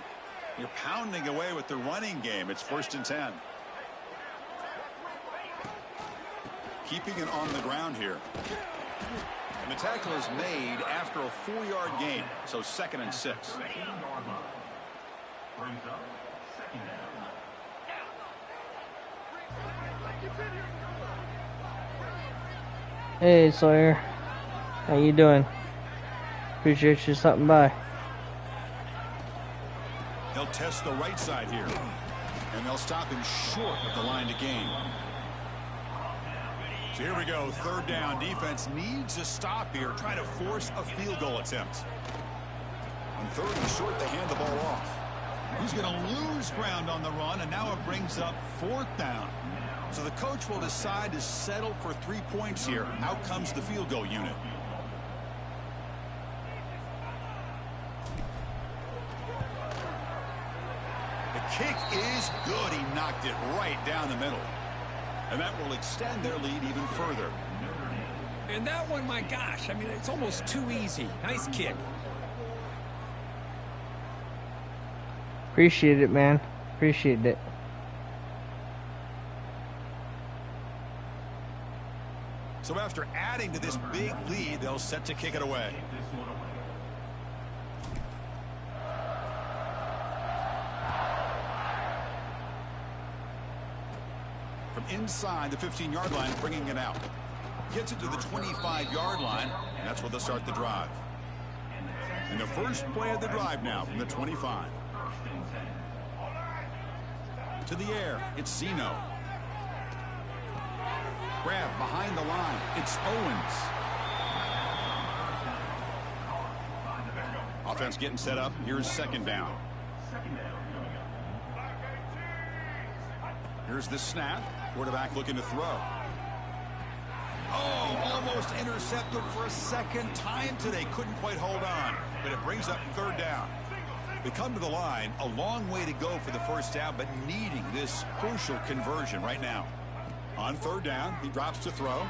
You're pounding away with the running game. It's 1st and 10. Keeping it on the ground here. And the tackle is made after a 4-yard gain, so 2nd and 6.
Hey Sawyer, how you doing? Appreciate you stopping by.
They'll test the right side here, and they'll stop him short of the line to gain. So here we go, 3rd down. Defense needs a stop here, try to force a field goal attempt. On 3rd and short, they hand the ball off. He's going to lose ground on the run, and now it brings up 4th down. So the coach will decide to settle for 3 points here. Out comes the field goal unit. The kick is good. He knocked it right down the middle. And that will extend their lead even further.
And that one, my gosh, I mean, it's almost too easy. Nice kick.
Appreciate it, man. Appreciate it.
So after adding to this big lead, they'll set to kick it away. From inside the 15-yard line, bringing it out. Gets it to the 25-yard line, and that's where they'll start the drive. And the first play of the drive now from the 25. To the air, it's Zeno. Grab behind the line, it's Owens. Offense getting set up, here's 2nd down. Here's the snap. Quarterback looking to throw. Oh, almost intercepted for a 2nd time today. Couldn't quite hold on, but it brings up 3rd down. They come to the line, a long way to go for the 1st down, but needing this crucial conversion right now. On 3rd down, he drops to throw.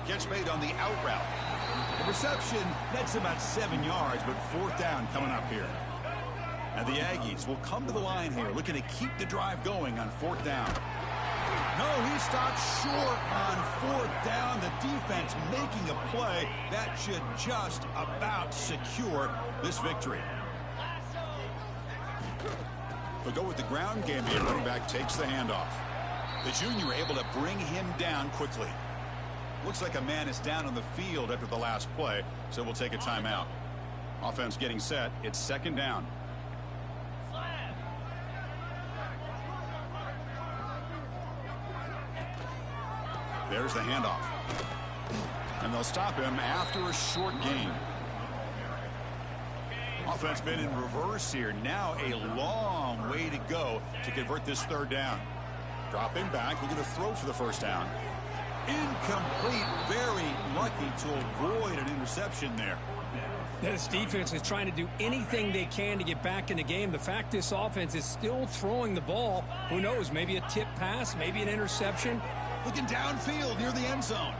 Catch made on the out route. The reception, that's about 7 yards, but 4th down coming up here. And the Aggies will come to the line here, looking to keep the drive going on 4th down. No, he stopped short on 4th down. The defense making a play that should just about secure this victory. They'll go with the ground game here. Running back takes the handoff. The junior able to bring him down quickly. Looks like a man is down on the field after the last play, so we'll take a timeout. Offense getting set. It's 2nd down. There's the handoff. And they'll stop him after a short gain. Offense been in reverse here. Now a long way to go to convert this 3rd down. Dropping back, looking to throw for the 1st down. Incomplete. Very lucky to avoid an interception there.
This defense is trying to do anything they can to get back in the game. The fact this offense is still throwing the ball, who knows, maybe a tip pass, maybe an interception.
Looking downfield near the end zone.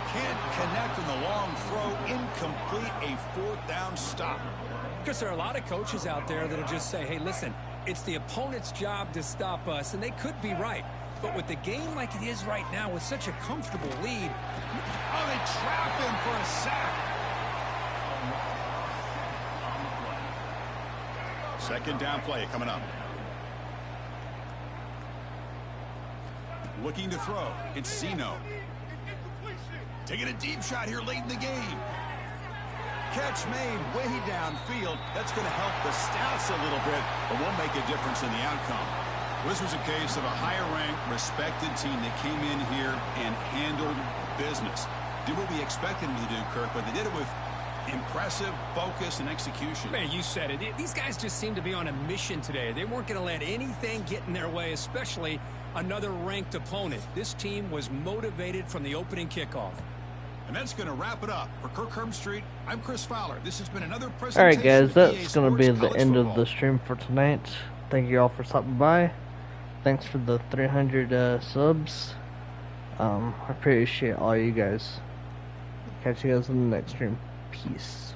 Can't connect on the long throw. Incomplete. A 4th down stop.
Because there are a lot of coaches out there that'll just say, hey, listen, it's the opponent's job to stop us, and they could be right. But with the game like it is right now, with such a comfortable lead.
Oh, they trap him for a sack. 2nd down play coming up. Looking to throw. It's Zeno. Taking a deep shot here late in the game. Catch made way downfield. That's going to help the stats a little bit, but won't make a difference in the outcome. This was a case of a higher-ranked, respected team that came in here and handled business. Did what we expected them to do, Kirk, but they did it with impressive focus and execution.
Man, you said it. These guys just seem to be on a mission today. They weren't going to let anything get in their way, especially another ranked opponent. This team was motivated from the opening kickoff.
And that's going to wrap it up. For Kirk Herbstreit, I'm Chris Fowler. This has been another presentation.
Alright guys, that's
EA
going to be
Sports
the
College
end
Football.
of the stream for tonight. Thank you all for stopping by. Thanks for the 300 subs. I appreciate all you guys. Catch you guys in the next stream. Peace.